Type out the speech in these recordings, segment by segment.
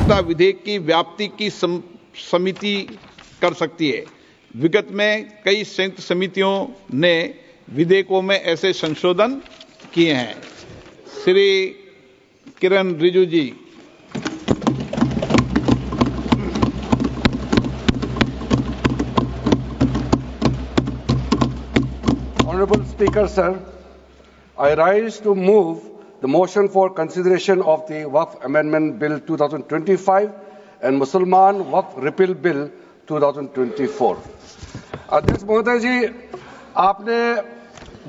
नागरिकता विधेयक की व्याप्ति की समिति कर सकती है। विगत में कई संयुक्त समितियों ने विधेयकों में ऐसे संशोधन किए हैं। श्री किरण रिजिजू जी। Honorable Speaker, sir, I rise to move the motion for consideration of the Waqf Amendment Bill 2025 and Mussalman Waqf Repeal Bill 2024. अध्यक्ष महोदय जी, आपने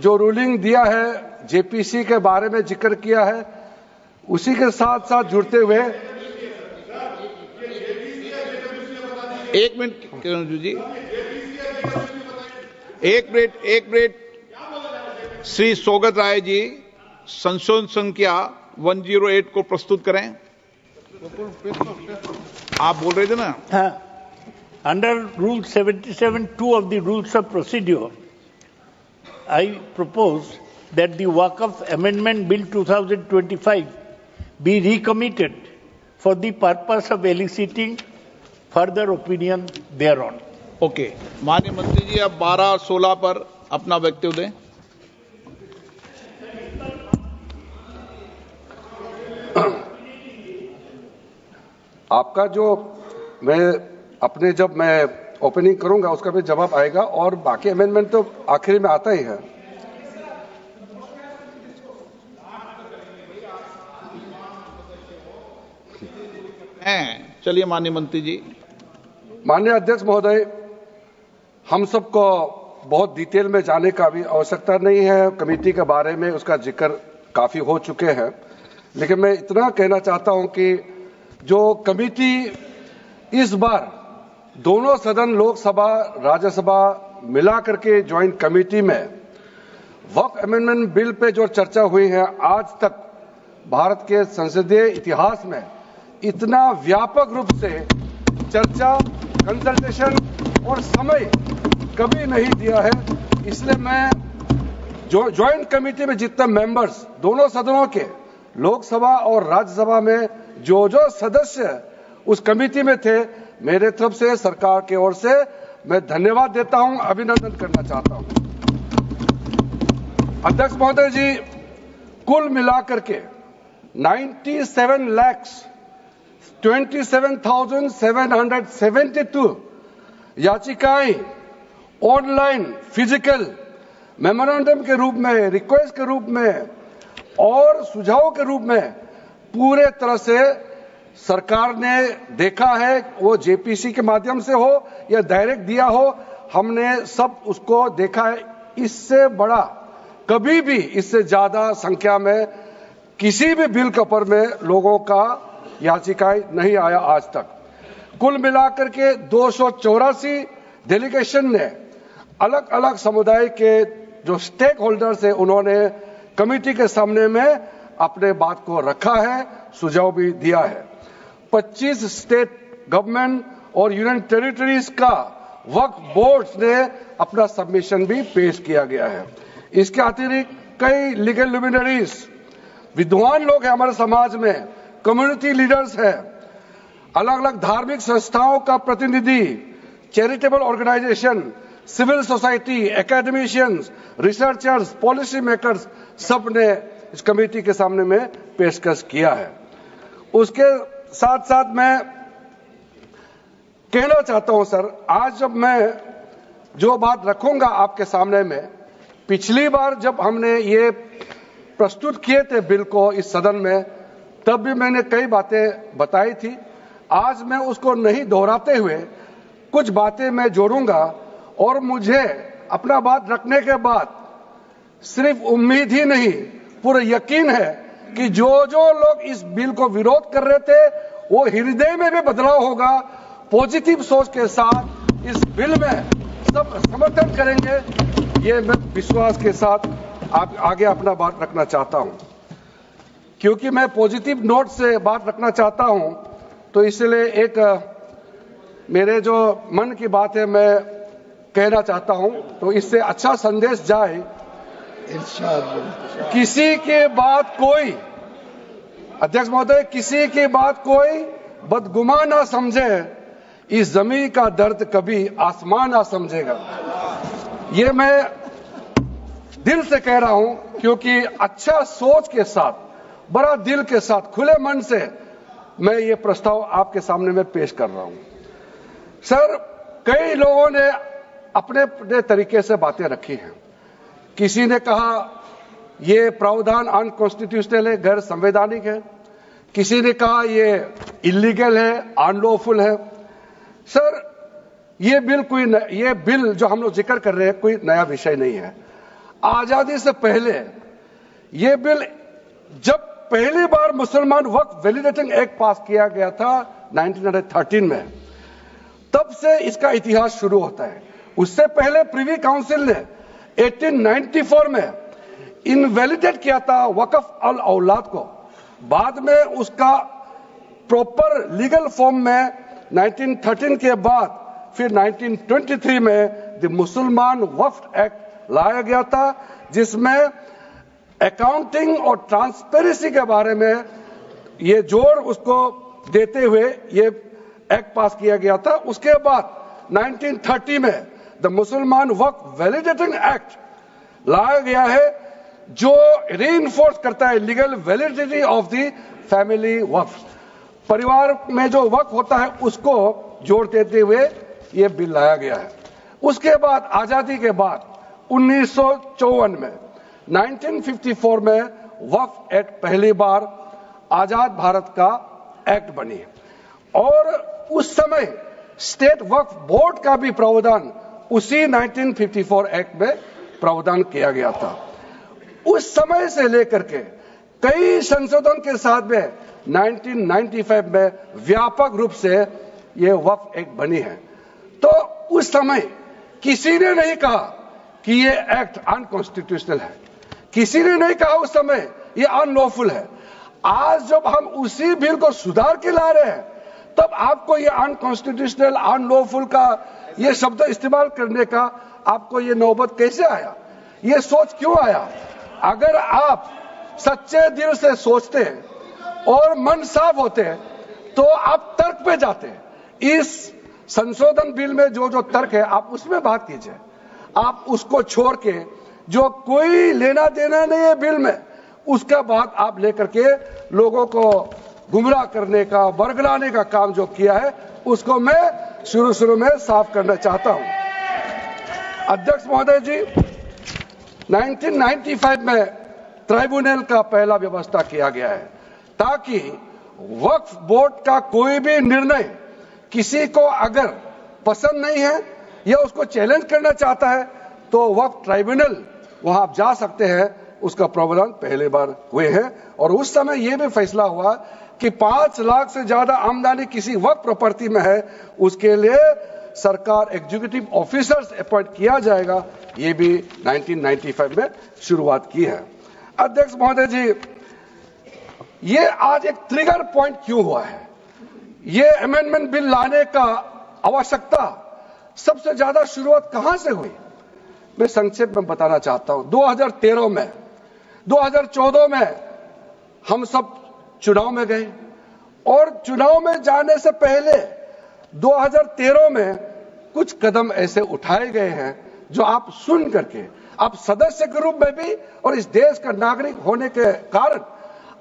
जो रूलिंग दिया है जेपीसी के बारे में जिक्र किया है, उसी के साथ साथ जुड़ते हुए एक मिनट किरण जी, एक मिनट श्री सोगत राय जी संशोधन संख्या 108 को प्रस्तुत करें। आप बोल रहे थे ना? हाँ। Under Rule 77(2) of the Rules of Procedure, I propose that the Waqf Amendment Bill 2025 be recommitted for the purpose of eliciting further opinion thereon. Okay, माननीय मंत्री जी अब 12-16 पर अपना वक्तव्य दें। आपका जो जब मैं ओपनिंग करूंगा उसका भी जवाब आएगा और बाकी अमेंडमेंट तो आखिरी में आता ही है। चलिए माननीय मंत्री जी। माननीय अध्यक्ष महोदय, हम सबको बहुत डिटेल में जाने का भी आवश्यकता नहीं है। कमेटी के बारे में उसका जिक्र काफी हो चुके हैं, लेकिन मैं इतना कहना चाहता हूं कि जो कमेटी इस बार दोनों सदन लोकसभा राज्यसभा मिला करके ज्वाइंट कमेटी में वक्फ अमेंडमेंट बिल पे जो चर्चा हुई है, आज तक भारत के संसदीय इतिहास में इतना व्यापक रूप से चर्चा, कंसल्टेशन और समय कभी नहीं दिया है। इसलिए मैं जो ज्वाइंट कमेटी में जितने मेंबर्स दोनों सदनों के लोकसभा और राज्यसभा में जो सदस्य उस कमेटी में थे, मेरे तरफ से सरकार की ओर से मैं धन्यवाद देता हूं, अभिनंदन करना चाहता हूं। अध्यक्ष महोदय जी, कुल मिलाकर के 97,27,772 याचिकाएं ऑनलाइन, फिजिकल, मेमोरेंडम के रूप में, रिक्वेस्ट के रूप में और सुझाव के रूप में पूरे तरह से सरकार ने देखा है। वो जेपीसी के माध्यम से हो या डायरेक्ट दिया हो, हमने सब उसको देखा है। इससे बड़ा कभी भी, इससे ज्यादा संख्या में किसी भी बिल के ऊपर में लोगों का याचिकाएं नहीं आया आज तक। कुल मिलाकर के 284 डेलीगेशन ने अलग अलग समुदाय के जो स्टेक होल्डर्स है, उन्होंने कमेटी के सामने में अपने बात को रखा है, सुझाव भी दिया है। 25 स्टेट गवर्नमेंट और यूनियन टेरिटरीज का वक्फ बोर्ड्स ने अपना सबमिशन भी पेश किया गया है। इसके अतिरिक्त कई लीगल लुमिनरीज, विद्वान लोग हैं हमारे समाज में, कम्युनिटी लीडर्स हैं, अलग अलग धार्मिक संस्थाओं का प्रतिनिधि, charitable organization, civil society, academicians, researchers, policy makers, सब ने इस कमेटी के सामने में पेशकश किया है। उसके साथ साथ मैं कहना चाहता हूं सर, आज जब मैं जो बात रखूंगा आपके सामने में, पिछली बार जब हमने ये प्रस्तुत किए थे बिल को इस सदन में, तब भी मैंने कई बातें बताई थी। आज मैं उसको नहीं दोहराते हुए कुछ बातें मैं जोड़ूंगा और मुझे अपना बात रखने के बाद सिर्फ उम्मीद ही नहीं, पूरा यकीन है कि जो लोग इस बिल को विरोध कर रहे थे, वो हृदय में भी बदलाव होगा। पॉजिटिव सोच के साथ इस बिल में सब समर्थन करेंगे, ये मैं विश्वास के साथ आगे अपना बात रखना चाहता हूं। क्योंकि मैं पॉजिटिव नोट से बात रखना चाहता हूं, तो इसलिए एक मेरे जो मन की बात है मैं कहना चाहता हूं, तो इससे अच्छा संदेश जाए। किसी के बात कोई, अध्यक्ष महोदय, किसी की बात कोई बदगुमा ना समझे, इस जमीन का दर्द कभी आसमान ना समझेगा। ये मैं दिल से कह रहा हूं, क्योंकि अच्छा सोच के साथ, बड़ा दिल के साथ, खुले मन से मैं ये प्रस्ताव आपके सामने में पेश कर रहा हूं। सर, कई लोगों ने अपने अपने तरीके से बातें रखी हैं। किसी ने कहा ये प्रावधान अनकॉन्स्टिट्यूशनल है, गैर संवैधानिक है। किसी ने कहा ये इलीगल है, अनलॉफुल है। सर, ये बिल जो हम लोग जिक्र कर रहे हैं कोई नया विषय नहीं है। आजादी से पहले ये बिल, जब पहली बार मुसलमान वक्फ वैलिडेटिंग एक्ट पास किया गया था 1913 में, तब से इसका इतिहास शुरू होता है। उससे पहले प्रिवी काउंसिल ने 1894 में इनवैलिडेट किया था वक्फ अल औलाद को। बाद में उसका प्रॉपर लीगल फॉर्म में 1913 के बाद फिर 1923 में द मुसलमान वक्फ एक्ट लाया गया था, जिसमें अकाउंटिंग और ट्रांसपेरेंसी के बारे में ये जोर उसको देते हुए ये एक्ट पास किया गया था। उसके बाद 1930 में द मुसलमान वक्फ वैलिडेटिंग एक्ट लाया गया है, जो रीइंफोर्स करता है legal validity of the family waqf. परिवार में जो वक्फ होता है उसको जोड़ देते हुए ये बिल लाया गया है। उसके बाद आजादी के बाद 1954 में 1954 में वक्फ एक्ट पहली बार आजाद भारत का एक्ट बनी, और उस समय स्टेट वक्फ बोर्ड का भी प्रावधान उसी 1954 एक्ट में प्रावधान किया गया था। उस समय से लेकर के कई संशोधन के साथ में 1995 में व्यापक रूप से यह वक्फ एक्ट बनी है। तो उस समय किसी ने नहीं कहा कि यह एक्ट अनकॉन्स्टिट्यूशनल है, किसी ने नहीं कहा उस समय यह अनलॉफुल है। आज जब हम उसी बिल को सुधार के ला रहे हैं, तब आपको यह अनकॉन्स्टिट्यूशनल, अनलॉफुल का यह शब्द इस्तेमाल करने का आपको यह नौबत कैसे आया? यह सोच क्यों आया? अगर आप सच्चे दिल से सोचते और मन साफ होते तो आप तर्क पे जाते। इस संशोधन बिल में जो जो तर्क है आप उसमें बात कीजिए। आप उसको छोड़ के जो कोई लेना देना नहीं है बिल में, उसका बात आप लेकर के लोगों को गुमराह करने का, बरगलाने का काम जो किया है, उसको मैं शुरू में साफ करना चाहता हूं। अध्यक्ष महोदय जी, 1995 में ट्राइब्यूनल का पहला व्यवस्था किया गया है, ताकि वक्फ बोर्ड का कोई भी निर्णय किसी को अगर पसंद नहीं है या उसको चैलेंज करना चाहता है तो वक्फ ट्राइब्यूनल वहां आप जा सकते हैं। उसका प्रावधान पहले बार हुए हैं, और उस समय यह भी फैसला हुआ कि 5 लाख से ज्यादा आमदनी किसी वक्फ प्रॉपर्टी में है, उसके लिए सरकार एग्जीक्यूटिव ऑफिसर्स अपॉइंट किया जाएगा। ये भी 1995 में शुरुआत की है। अध्यक्ष महोदय जी, ये आज एक ट्रिगर पॉइंट क्यों हुआ है? ये अमेंडमेंट बिल लाने का आवश्यकता सबसे ज्यादा शुरुआत कहां से हुई? मैं संक्षेप में बताना चाहता हूं। 2013 में, 2014 में हम सब चुनाव में गए, और चुनाव में जाने से पहले 2013 में कुछ कदम ऐसे उठाए गए हैं जो आप सुन करके, आप सदस्य के रूप में भी और इस देश का नागरिक होने के कारण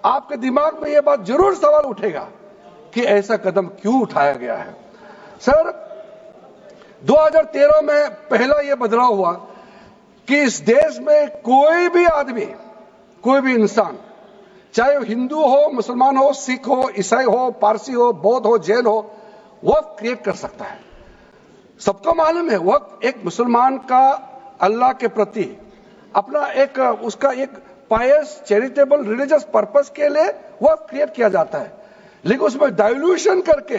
आपके दिमाग में यह बात जरूर सवाल उठेगा कि ऐसा कदम क्यों उठाया गया है। सर, 2013 में पहला यह बदलाव हुआ कि इस देश में कोई भी आदमी, कोई भी इंसान, चाहे वो हिंदू हो, मुसलमान हो, सिख हो, ईसाई हो, पारसी हो, बौद्ध हो, जैन हो, वक्फ क्रिएट कर सकता है। सबको मालूम है वक्फ एक मुसलमान का अल्लाह के प्रति अपना एक उसका एक पायस चैरिटेबल रिलीजियस पर्पस के लिए वक्फ क्रिएट किया जाता है, लेकिन उसमें डाइल्यूशन करके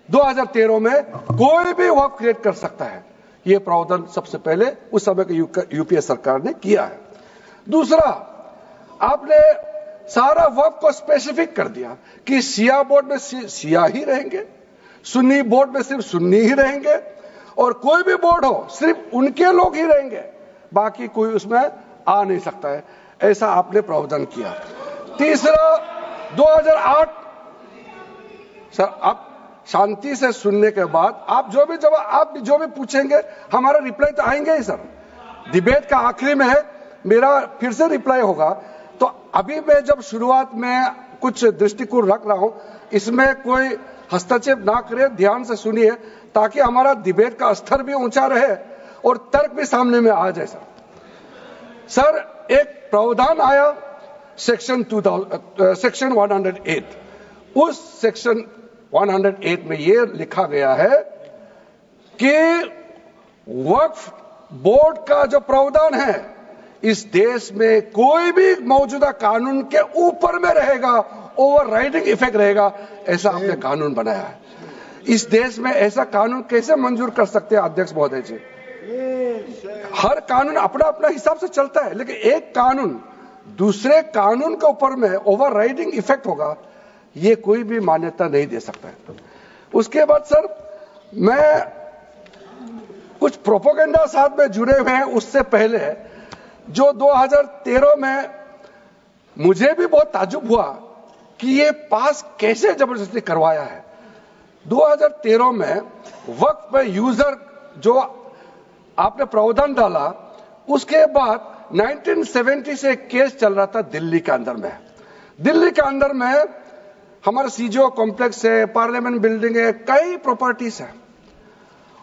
2013 में कोई भी वक्फ क्रिएट कर सकता है। यह प्रावधान सबसे पहले उस समय की यूपीए सरकार ने किया है। दूसरा, आपने सारा वक्फ को स्पेसिफिक कर दिया कि शिया बोर्ड में शिया ही रहेंगे, सुन्नी बोर्ड में सिर्फ सुन्नी ही रहेंगे, और कोई भी बोर्ड हो सिर्फ उनके लोग ही रहेंगे, बाकी कोई उसमें आ नहीं सकता है। ऐसा आपने प्रावधान किया। तीसरा, 2008 सर अब शांति से सुनने के बाद आप जो भी पूछेंगे हमारा रिप्लाई तो आएंगे ही सर। डिबेट का आखिरी में है, मेरा फिर से रिप्लाई होगा। तो अभी मैं जब शुरुआत में कुछ दृष्टिकोण रख रहा हूं, इसमें कोई हस्तक्षेप ना करे, ध्यान से सुनिए ताकि हमारा डिबेट का स्तर भी ऊंचा रहे और तर्क भी सामने में आ जाए। सर एक प्रावधान आया सेक्शन 108, उस सेक्शन 108 में यह लिखा गया है कि वक्फ बोर्ड का जो प्रावधान है इस देश में कोई भी मौजूदा कानून के ऊपर में रहेगा, ओवरराइडिंग इफेक्ट रहेगा, ऐसा आपने कानून बनाया है। इस देश में ऐसा कानून कैसे मंजूर कर सकते हैं अध्यक्ष महोदय जी? हर कानून अपना अपना हिसाब से चलता है, लेकिन एक कानून दूसरे कानून के ऊपर में ओवरराइडिंग इफेक्ट होगा, ये कोई भी मान्यता नहीं दे सकता है। उसके बाद सर मैं कुछ प्रोपेगेंडा साथ में जुड़े हुए हैं। उससे पहले जो 2013 में मुझे भी बहुत ताज्जुब हुआ कि ये पास कैसे जबरदस्ती करवाया है। 2013 में वक्फ पे यूजर जो आपने प्रावधान डाला, उसके बाद 1970 से केस चल रहा था दिल्ली के अंदर में। दिल्ली के अंदर में हमारा सीजीओ कॉम्प्लेक्स है, पार्लियामेंट बिल्डिंग है, कई प्रॉपर्टीज है,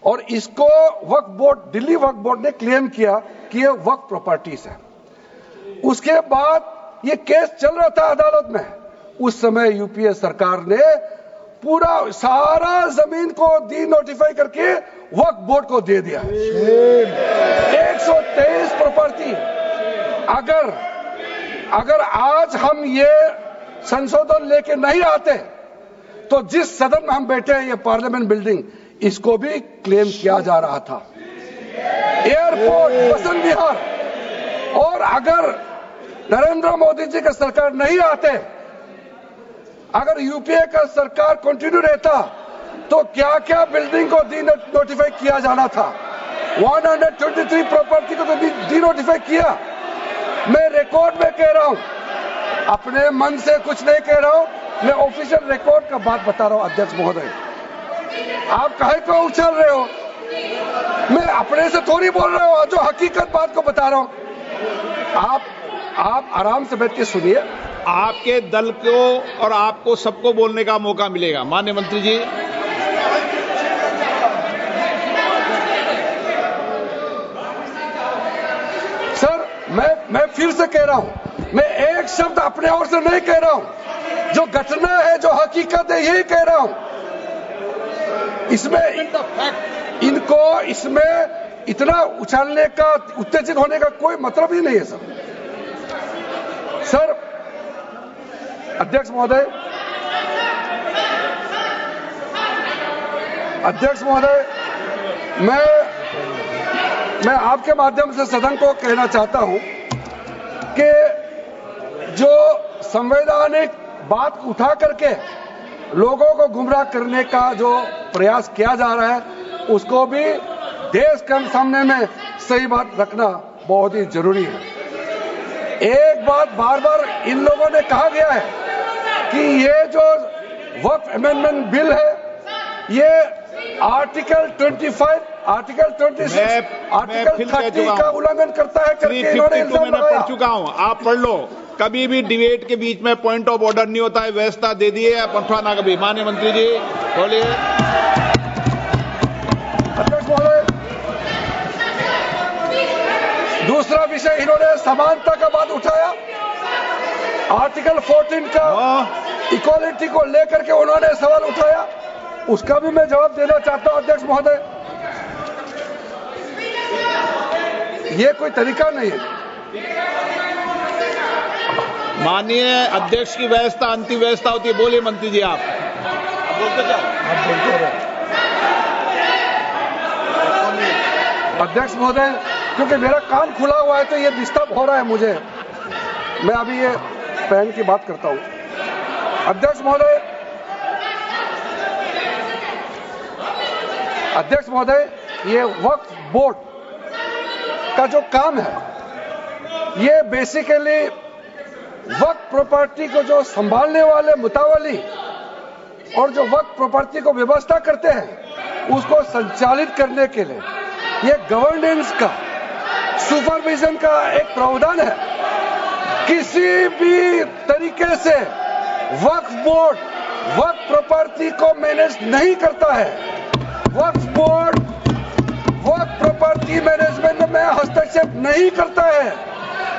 और इसको वक्फ बोर्ड, दिल्ली वक्फ बोर्ड ने क्लेम किया कि ये वक्फ प्रॉपर्टीज है। उसके बाद ये केस चल रहा था अदालत में। उस समय यूपीए सरकार ने पूरा सारा जमीन को डी नोटिफाई करके वक्फ बोर्ड को दे दिया। 123 प्रॉपर्टी। अगर आज हम ये संशोधन लेके नहीं आते तो जिस सदन में हम बैठे हैं, ये पार्लियामेंट बिल्डिंग, इसको भी क्लेम किया जा रहा था। एयरपोर्ट, बसंत विहार, और अगर नरेंद्र मोदी जी का सरकार नहीं आते, अगर यूपीए का सरकार कंटिन्यू रहता, तो क्या क्या बिल्डिंग को डी नोटिफाई किया जाना था। 123 प्रॉपर्टी को तो डी नोटिफाई किया। मैं रिकॉर्ड में कह रहा हूं, अपने मन से कुछ नहीं कह रहा हूं, मैं ऑफिशियल रिकॉर्ड का बात बता रहा हूं। अध्यक्ष महोदय, आप काहे को उछल रहे हो? मैं अपने से थोड़ी बोल रहा हूं, जो हकीकत बात को बता रहा हूं। आप आराम से बैठ के सुनिए। आपके दल को और आपको सबको बोलने का मौका मिलेगा। माननीय मंत्री जी, सर मैं फिर से कह रहा हूं, मैं एक शब्द अपने ओर से नहीं कह रहा हूं, जो घटना है, जो हकीकत है, यही कह रहा हूं। इनको इसमें इतना उछालने का, उत्तेजित होने का कोई मतलब ही नहीं है सर। अध्यक्ष महोदय, मैं आपके माध्यम से सदन को कहना चाहता हूं कि जो संवैधानिक बात उठा करके लोगों को गुमराह करने का जो प्रयास किया जा रहा है, उसको भी देश के सामने में सही बात रखना बहुत ही जरूरी है। एक बात बार बार इन लोगों ने कहा गया है कि ये जो वक्फ अमेंडमेंट बिल है, ये आर्टिकल 25, आर्टिकल 26, आर्टिकल 30 का उल्लंघन करता है करके इन्होंने इल्जाम लगाया। पढ़ चुका हूं, आप पढ़ लो। कभी भी डिबेट के बीच में पॉइंट ऑफ ऑर्डर नहीं होता है, व्यवस्था दे दिए, आप उठाना कभी। माननीय मंत्री जी बोलिए। अध्यक्ष महोदय, दूसरा विषय इन्होंने समानता का बात उठाया। आर्टिकल 14 का इक्वालिटी को लेकर के उन्होंने सवाल उठाया, उसका भी मैं जवाब देना चाहता हूं। अध्यक्ष महोदय, ये कोई तरीका नहीं है। माननीय अध्यक्ष की व्यवस्था अंतिम व्यवस्था होती है। बोलिए मंत्री जी, आप बोलते जाओ। अध्यक्ष महोदय, क्योंकि मेरा कान खुला हुआ है तो ये डिस्टर्ब हो रहा है मुझे। मैं अभी ये पैन की बात करता हूं। अध्यक्ष महोदय, ये वक्फ बोर्ड का जो काम है, ये बेसिकली वक्फ प्रॉपर्टी को जो संभालने वाले मुतावली, और जो वक्फ प्रॉपर्टी को व्यवस्था करते हैं उसको संचालित करने के लिए ये गवर्नेंस का, सुपरविजन का एक प्रावधान है। किसी भी तरीके से वक्फ बोर्ड वक्फ प्रॉपर्टी को मैनेज नहीं करता है। वक्फ बोर्ड वक्फ प्रॉपर्टी मैनेजमेंट में हस्तक्षेप नहीं करता है।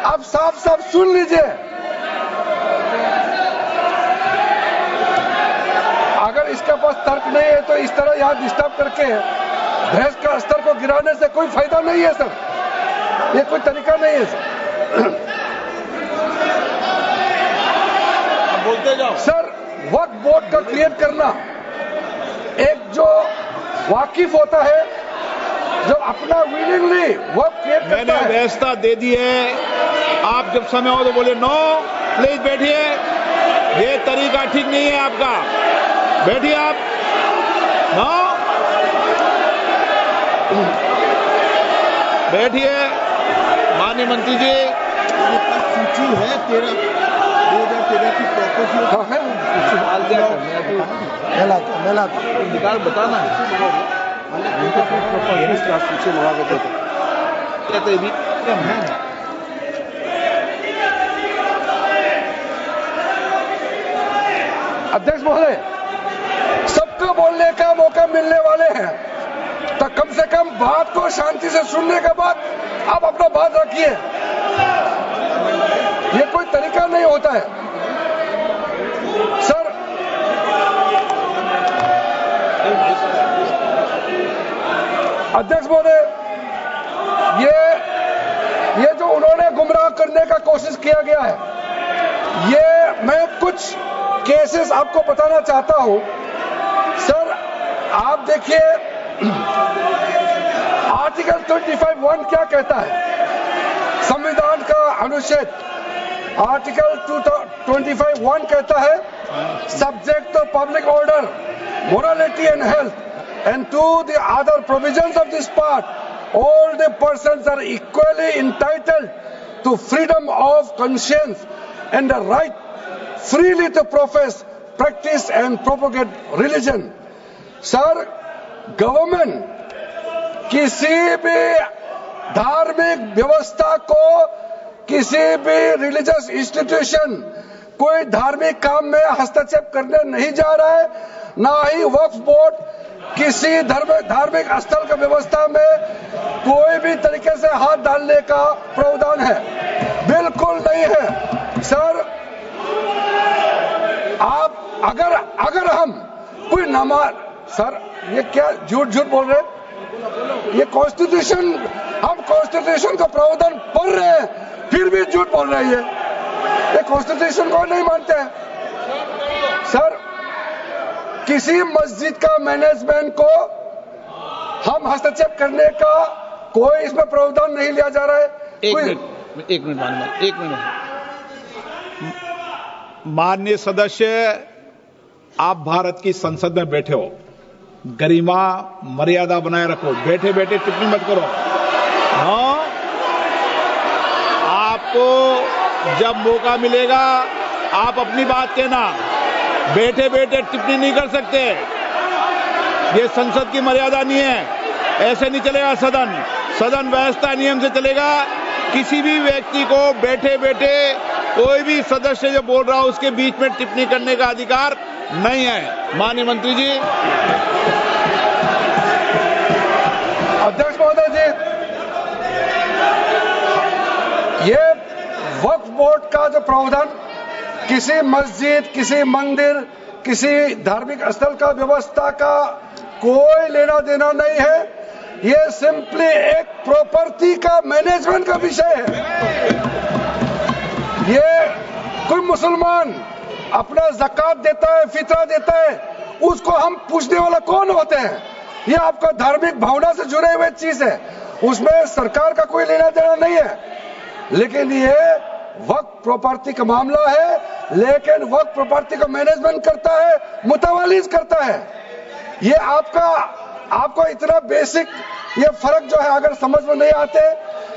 अब साफ साफ सुन लीजिए, अगर इसके पास तर्क नहीं है तो इस तरह यहां डिस्टर्ब करके बहस का स्तर को गिराने से कोई फायदा नहीं है सर, ये कोई तरीका नहीं है सर। बोलते जाओ सर। वक्फ बोर्ड का क्रिएट करना एक जो वाकिफ होता है, जो अपना विलिंगली वक्फ क्रिएट करता मैंने है। व्यवस्था दे दी है, आप जब समय हो तो बोले नो, प्लीज बैठिए, ये तरीका ठीक नहीं है आपका, बैठिए आप। नो, बैठिए। माननीय मंत्री जी, सूची है 2013 की प्रॉपर्टी है मैं लाता निकाल बताना सूची मंगा के देते कहते भी अध्यक्ष महोदय, सबको बोलने का मौका मिलने वाले हैं, तो कम से कम बात को शांति से सुनने के बाद आप अपना बात रखिए। ये कोई तरीका नहीं होता है सर। अध्यक्ष महोदय, ये जो उन्होंने गुमराह करने का कोशिश किया गया है, ये मैं कुछ केसेस आपको बताना चाहता हूं सर। आप देखिए आर्टिकल 25(1) क्या कहता है, संविधान का अनुच्छेद आर्टिकल 25(1) कहता है, subject to public order, morality and health, and to the other provisions of this part, all the persons are equally entitled to freedom of conscience and the right freely to profess, practice and propagate religion. Sir, government किसी भी धार्मिक व्यवस्था को, किसी भी religious institution, कोई धार्मिक काम में हस्तक्षेप करने नहीं जा रहा है, ना ही वक्फ बोर्ड किसी धार्मिक स्थल का व्यवस्था में कोई भी तरीके से हाथ डालने का प्रावधान है, बिल्कुल नहीं है सर। आप अगर हम कोई नमाज, सर ये क्या झूठ बोल रहे हैं, ये कॉन्स्टिट्यूशन, हम कॉन्स्टिट्यूशन का प्रावधान पढ़ रहे हैं फिर भी झूठ बोल रहे हैं, ये कॉन्स्टिट्यूशन को नहीं मानते हैं सर। किसी मस्जिद का मैनेजमेंट को हम हस्तक्षेप करने का कोई इसमें प्रावधान नहीं लिया जा रहा है। एक मिनट माननीय सदस्य, आप भारत की संसद में बैठे हो, गरिमा मर्यादा बनाए रखो, बैठे बैठे टिप्पणी मत करो। हाँ, आपको जब मौका मिलेगा आप अपनी बात कहना, बैठे बैठे टिप्पणी नहीं कर सकते, ये संसद की मर्यादा नहीं है, ऐसे नहीं चलेगा सदन। सदन व्यवस्था नियम से चलेगा। किसी भी व्यक्ति को बैठे बैठे कोई भी सदस्य जो बोल रहा हो उसके बीच में टिप्पणी करने का अधिकार नहीं है। माननीय मंत्री जी। अध्यक्ष महोदय जी, ये वक्फ बोर्ड का जो प्रावधान किसी मस्जिद, किसी मंदिर, किसी धार्मिक स्थल का व्यवस्था का कोई लेना देना नहीं है, ये सिंपली एक प्रॉपर्टी का मैनेजमेंट का विषय है। ये कोई मुसलमान अपना ज़कात देता है, फितरा देता है, उसको हम पूछने वाला कौन होते हैं? ये आपका धार्मिक भावना से जुड़े हुए चीज है, उसमें सरकार का कोई लेना देना नहीं है। लेकिन ये वक्फ प्रॉपर्टी का मामला है, लेकिन वक्फ प्रॉपर्टी का मैनेजमेंट करता है, मुतवल्लिज करता है। ये आपको इतना बेसिक ये फर्क जो है अगर समझ में नहीं आते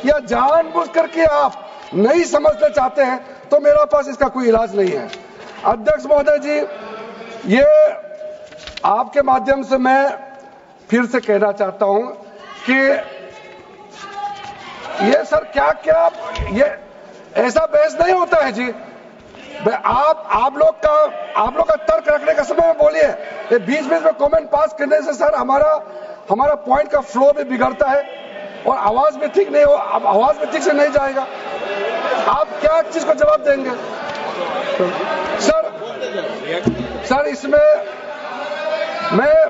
या जानबूझ करके आप नहीं समझना चाहते हैं तो मेरा पास इसका कोई इलाज नहीं है। अध्यक्ष महोदय जी, ये आपके माध्यम से मैं फिर से कहना चाहता हूं कि ये सर क्या ये ऐसा बहस नहीं होता है जी। आप लोग का तर्क रखने का समय में बोलिए, ये बीच में कमेंट पास करने से सर हमारा पॉइंट का फ्लो भी बिगड़ता है और आवाज भी ठीक नहीं हो, अब आवाज भी ठीक से नहीं जाएगा। आप क्या चीज को जवाब देंगे सर? इसमें मैं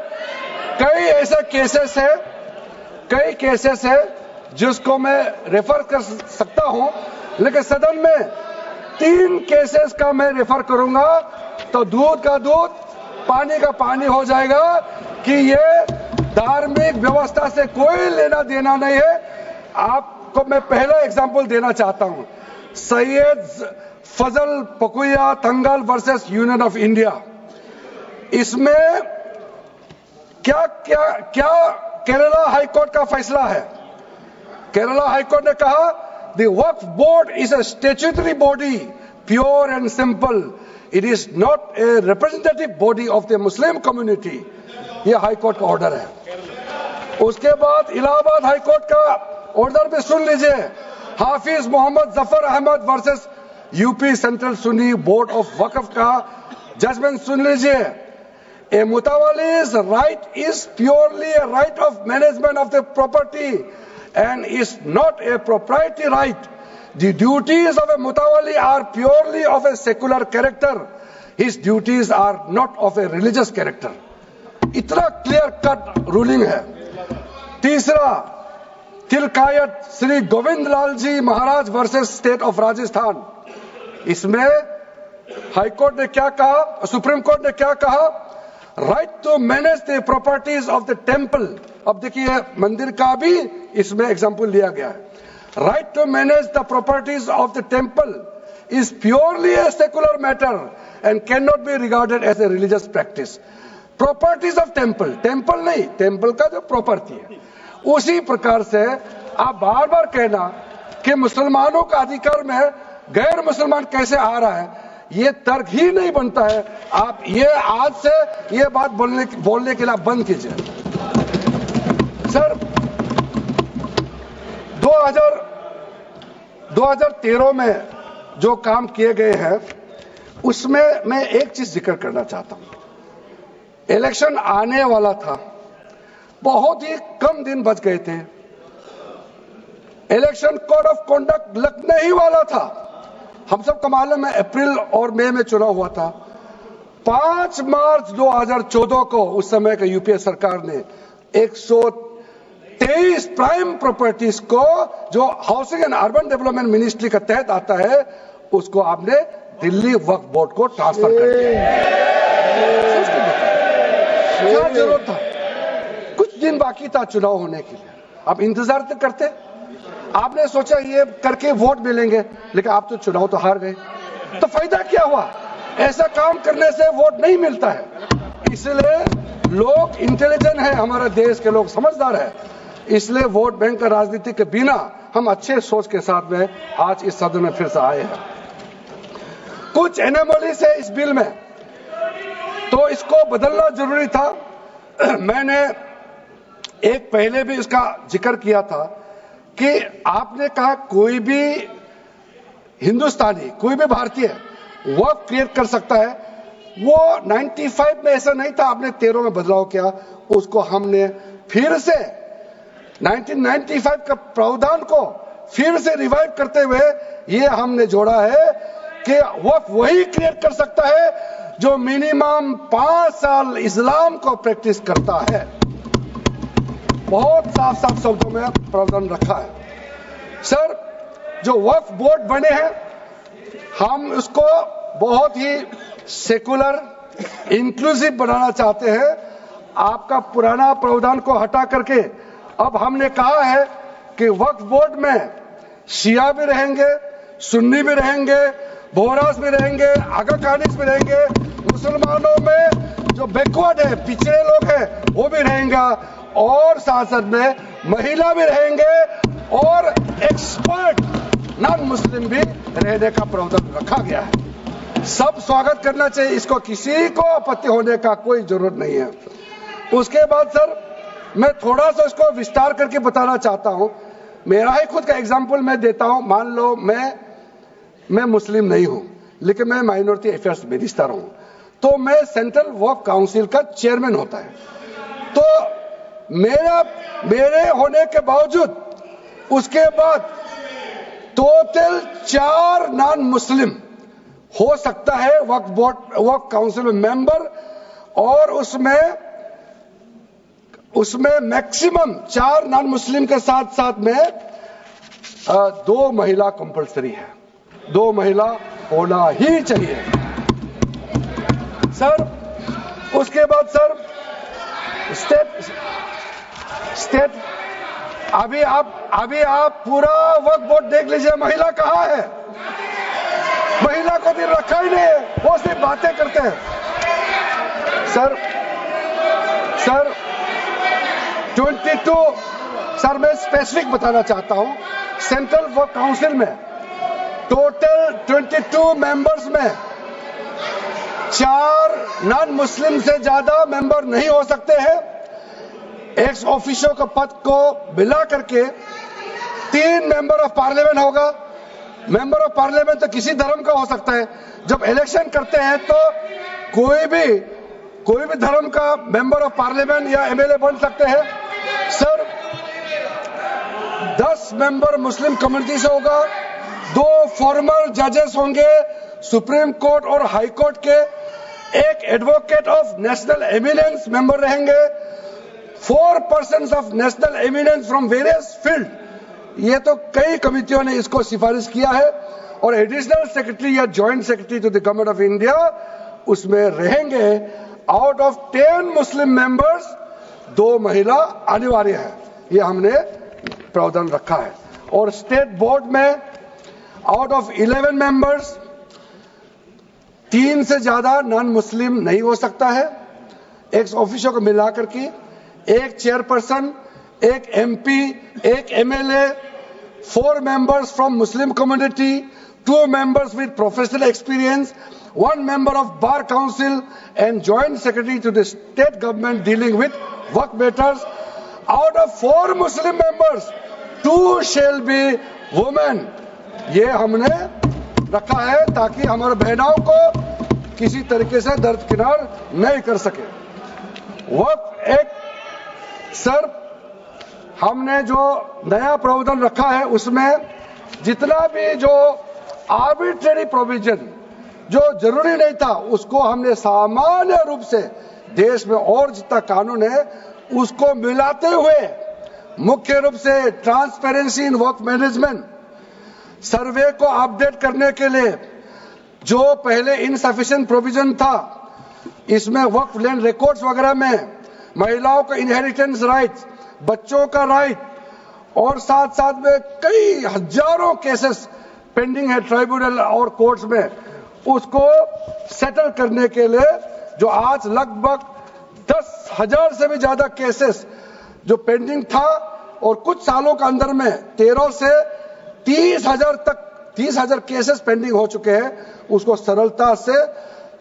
कई ऐसे केसेस है जिसको मैं रेफर कर सकता हूं, लेकिन सदन में 3 केसेस का मैं रेफर करूंगा तो दूध का दूध पानी का पानी हो जाएगा कि ये धार्मिक व्यवस्था से कोई लेना देना नहीं है। आपको मैं पहला एग्जांपल देना चाहता हूं, सैयद फजल पकुया Thangal versus union of India. इसमें क्या केरला हाईकोर्ट का फैसला है। केरला हाईकोर्ट ने कहा the Waqf board is a statutory body, pure and simple, it is not a representative body of the Muslim community. यह हाईकोर्ट का ऑर्डर है। उसके बाद इलाहाबाद हाईकोर्ट का ऑर्डर भी सुन लीजिए, Hafiz Mohammad Zafar Ahmad versus UP central Sunni board of waqf का जजमेंट सुन लीजिए। A mutawalli's right is purely a right of management of the property and is not a proprietary right. The duties of a mutawalli are purely of a secular character. His duties are not of a religious character. इतना clear cut ruling है। तीसरा, तिलकायत श्री गोविंद लाल जी महाराज versus state of Rajasthan. इसमें high court ने क्या कहा, supreme court ने क्या कहा, right to manage the properties of the temple. अब देखिए मंदिर का भी इसमें एग्जांपल लिया गया है। Right to manage the properties of the temple is purely a secular matter and can not be regarded as a religious practice. Properties of temple नहीं, टेम्पल का जो प्रॉपर्टी है। उसी प्रकार से आप बार बार कहना कि मुसलमानों का अधिकार में गैर मुसलमान कैसे आ रहा है, ये तर्क ही नहीं बनता है। आप ये आज से ये बात बोलने के लिए बंद कीजिए। सर 2013 में जो काम किए गए हैं उसमें मैं एक चीज जिक्र करना चाहता हूं। इलेक्शन आने वाला था, बहुत ही कम दिन बच गए थे, इलेक्शन कोड ऑफ कॉन्डक्ट लगने ही वाला था। हम सबको मालूम है अप्रैल और मई में चुनाव हुआ था। 5 मार्च 2014 को उस समय के यूपीए सरकार ने 123 प्राइम प्रॉपर्टीज को जो housing and urban development ministry के तहत आता है उसको आपने दिल्ली वक्फ बोर्ड को ट्रांसफर कर दिया। क्या जरूरत था? कुछ दिन बाकी था चुनाव होने के लिए, आप इंतजार तो करते। आपने सोचा ये करके वोट मिलेंगे, लेकिन आप तो चुनाव तो हार गए, तो फायदा क्या हुआ? ऐसा काम करने से वोट नहीं मिलता है। इसलिए लोग इंटेलिजेंट है, हमारे देश के लोग समझदार है, इसलिए वोट बैंक का राजनीति के बिना हम अच्छे सोच के साथ में आज इस सदन में फिर से आए हैं। कुछ एनोमलीज है इस बिल में, तो इसको बदलना जरूरी था। मैंने एक पहले भी इसका जिक्र किया था कि आपने कहा कोई भी हिंदुस्तानी, कोई भी भारतीय वक्फ क्रिएट कर सकता है। वो 95 में ऐसा नहीं था, आपने 13 में बदलाव किया, उसको हमने फिर से 1995 का प्रावधान को फिर से रिवाइव करते हुए ये हमने जोड़ा है कि वक्फ वही क्रिएट कर सकता है जो मिनिमम 5 साल इस्लाम को प्रैक्टिस करता है। बहुत साफ साफ शब्दों में प्रावधान रखा है। सर, जो वक्फ बोर्ड बने हैं हम उसको बहुत ही सेकुलर इंक्लूसिव बनाना चाहते हैं। आपका पुराना प्रावधान को हटा करके अब हमने कहा है कि वक्फ बोर्ड में शिया भी रहेंगे, सुन्नी भी रहेंगे, बोहरास भी रहेंगे, आगा खानिस भी रहेंगे, मुसलमानों में जो बैकवर्ड है, पिछड़े लोग हैं वो भी रहेंगे, और साथ साथ में महिला भी रहेंगे और एक्सपर्ट नॉन मुस्लिम भी रहने का प्रावधान रखा गया है। सब स्वागत करना चाहिए, इसको किसी को आपत्ति होने का कोई जरूरत नहीं है। उसके बाद सर मैं थोड़ा सा इसको विस्तार करके बताना चाहता हूं। मेरा ही खुद का एग्जांपल मैं देता हूं। मान लो मैं मुस्लिम नहीं हूं, लेकिन मैं माइनॉरिटी अफेयर्स मिनिस्टर हूं, तो मैं सेंट्रल वक्फ काउंसिल का चेयरमैन होता है। तो मेरे होने के बावजूद उसके बाद टोटल 4 नॉन मुस्लिम हो सकता है वक्फ काउंसिल में मेंबर, और उसमें मैक्सिमम 4 नॉन मुस्लिम के साथ साथ में 2 महिला कंपलसरी है। 2 महिला होना ही चाहिए सर। उसके बाद सर स्टेट अभी आप पूरा वक्फ बोर्ड देख लीजिए, महिला कहाँ है? महिला को भी रखा ही नहीं है, वो सिर्फ बातें करते हैं। सर 22 सर मैं स्पेसिफिक बताना चाहता हूं। सेंट्रल वक्फ काउंसिल में टोटल 22 मेंबर्स में 4 नॉन मुस्लिम से ज्यादा मेंबर नहीं हो सकते हैं। एक्स ऑफिशियो के पद को मिला करके 3 मेंबर ऑफ पार्लियामेंट होगा। मेंबर ऑफ पार्लियामेंट तो किसी धर्म का हो सकता है। जब इलेक्शन करते हैं तो कोई भी धर्म का मेंबर ऑफ पार्लियामेंट या एमएलए बन सकते हैं। सर 10 मेंबर मुस्लिम कम्युनिटी से होगा, 2 फॉर्मर जजेस होंगे सुप्रीम कोर्ट और हाई कोर्ट के, 1 advocate of national eminence member रहेंगे, 4 persons of national eminence from various field. ये तो कई कमिटियों ने इसको सिफारिश किया है। और एडिशनल सेक्रेटरी या joint secretary to the government of India उसमें रहेंगे। आउट ऑफ 10 मुस्लिम मेंबर्स 2 महिला अनिवार्य है, ये हमने प्रावधान रखा है। और स्टेट बोर्ड में आउट ऑफ 11 मेंबर्स 3 से ज्यादा नॉन मुस्लिम नहीं हो सकता है। एक्स ऑफिसर को मिलाकर के 1 chairperson, 1 MP, 1 MLA, 4 members from Muslim community, 2 members with professional experience, 1 member of Bar Council and Joint Secretary to the state government dealing with work matters. Out of 4 Muslim members, 2 shall be women. ये हमने रखा है ताकि हमारे बहनों को किसी तरीके से दरकिनार नहीं कर सके। वक्फ एक्ट सर हमने जो नया प्रावधान रखा है उसमें जितना भी जो आर्बिट्रेरी प्रोविजन जो जरूरी नहीं था उसको हमने सामान्य रूप से देश में और जितना कानून है उसको मिलाते हुए मुख्य रूप से ट्रांसपेरेंसी इन वक्फ मैनेजमेंट, सर्वे को अपडेट करने के लिए जो पहले इनसफिशिएंट प्रोविजन था इसमें वक्फ लैंड रिकॉर्ड्स वगैरह में महिलाओं का इनहेरिटेंस राइट्स, बच्चों का राइट और साथ साथ में कई हजारों केसेस पेंडिंग है ट्राइब्यूनल और कोर्ट्स में, उसको सेटल करने के लिए जो आज लगभग 10,000 से भी ज्यादा केसेस जो पेंडिंग था और कुछ सालों के अंदर में 13 से 30,000 केसेस पेंडिंग हो चुके हैं, उसको सरलता से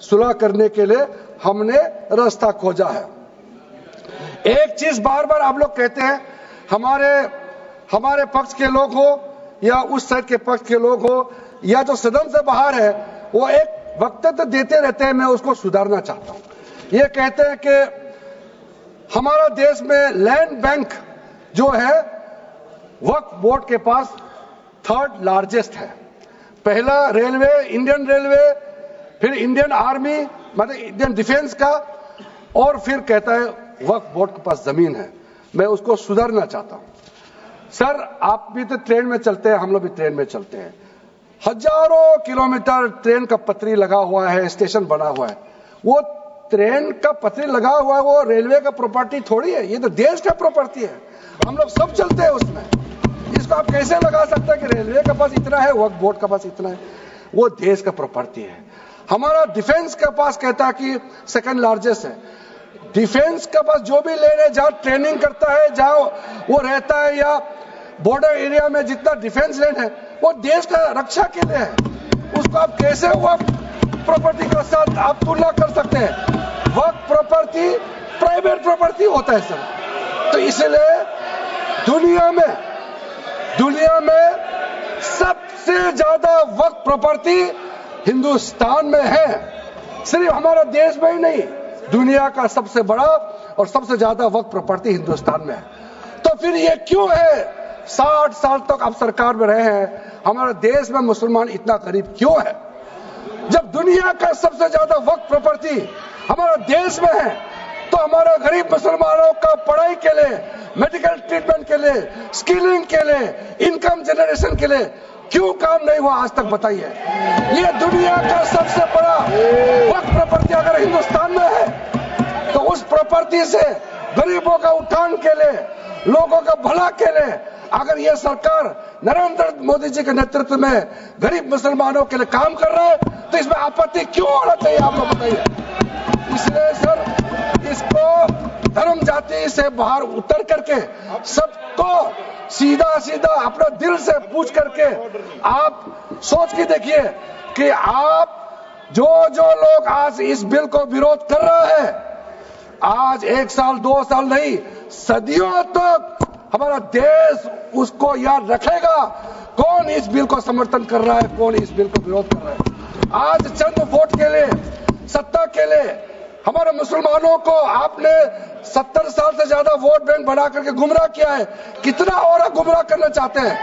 सुलह करने के लिए हमने रास्ता खोजा है। एक चीज बार बार आप लोग कहते हैं, हमारे पक्ष के लोग हो या उस साइड के पक्ष के लोग हो या जो सदन से बाहर है, वो एक वक्तव्य देते रहते हैं, मैं उसको सुधारना चाहता हूं। ये कहते हैं कि हमारा देश में लैंड बैंक जो है वक्फ बोर्ड के पास 3rd लार्जेस्ट है। पहला रेलवे, इंडियन रेलवे, फिर इंडियन आर्मी मतलब इंडियन डिफेंस का, और फिर कहता है वक्फ बोर्ड के पास जमीन है। मैं उसको सुधारना चाहता हूं। सर आप भी तो ट्रेन में चलते हैं, हम लोग भी ट्रेन में चलते हैं, हजारों किलोमीटर ट्रेन का पटरी लगा हुआ है, स्टेशन बना हुआ है। वो ट्रेन का पटरी लगा हुआ है, वो रेलवे का प्रॉपर्टी थोड़ी है, ये तो देश का प्रॉपर्टी है, हम लोग सब चलते हैं उसमें। इसको आप कैसे लगा सकते हैं कि रेलवे के पास इतना है, वक्फ बोर्ड के पास इतना है? वो देश का प्रॉपर्टी है। हमारा डिफेंस के पास कहता है कि 2nd लार्जेस्ट है। डिफेंस के पास जो भी लैंड है, जहां ट्रेनिंग करता है, जहां वो रहता है, या बॉर्डर एरिया में जितना डिफेंस लैंड है वो देश का रक्षा के लिए है। उसको आप कैसे वक्फ प्रॉपर्टी के साथ आप तुलना कर सकते हैं। वक्फ प्रॉपर्टी प्राइवेट प्रॉपर्टी होता है सर। तो इसलिए दुनिया में सबसे ज्यादा वक्फ प्रॉपर्टी हिंदुस्तान में है। सिर्फ हमारा देश में ही नहीं, दुनिया का सबसे बड़ा और सबसे ज्यादा वक्फ प्रॉपर्टी हिंदुस्तान में है। तो फिर ये क्यों है 60 साल तक आप सरकार में रहे हैं, हमारे देश में मुसलमान इतना गरीब क्यों है? जब दुनिया का सबसे ज्यादा वक्फ प्रॉपर्टी हमारा देश में है, तो हमारे गरीब मुसलमानों का पढ़ाई के लिए, मेडिकल ट्रीटमेंट के लिए, स्किलिंग के लिए, इनकम जनरेशन के लिए क्यों काम नहीं हुआ आज तक बताइए? ये दुनिया का सबसे बड़ा वक्फ प्रॉपर्टी अगर हिंदुस्तान में है, तो उस प्रॉपर्टी से गरीबों का उत्थान के लिए, लोगों का भला के लिए अगर ये सरकार नरेंद्र मोदी जी के नेतृत्व में गरीब मुसलमानों के लिए काम कर रहा है, तो इसमें आपत्ति क्यों होना चाहिए आप लोग बताइए? इसलिए सर, इसको धर्म जाति से बाहर उतर करके सबको सीधा सीधा अपना दिल से पूछ करके आप सोच के देखिए कि आप जो लोग आज इस बिल को विरोध कर रहे हैं, आज 1 साल 2 साल नहीं, सदियों तक हमारा देश उसको याद रखेगा कौन इस बिल को समर्थन कर रहा है, कौन इस बिल को विरोध कर रहा है। आज चंद वोट के लिए, सत्ता के लिए हमारे मुसलमानों को आपने 70 साल से ज्यादा वोट बैंक बना करके गुमराह किया है। कितना और गुमराह करना चाहते हैं?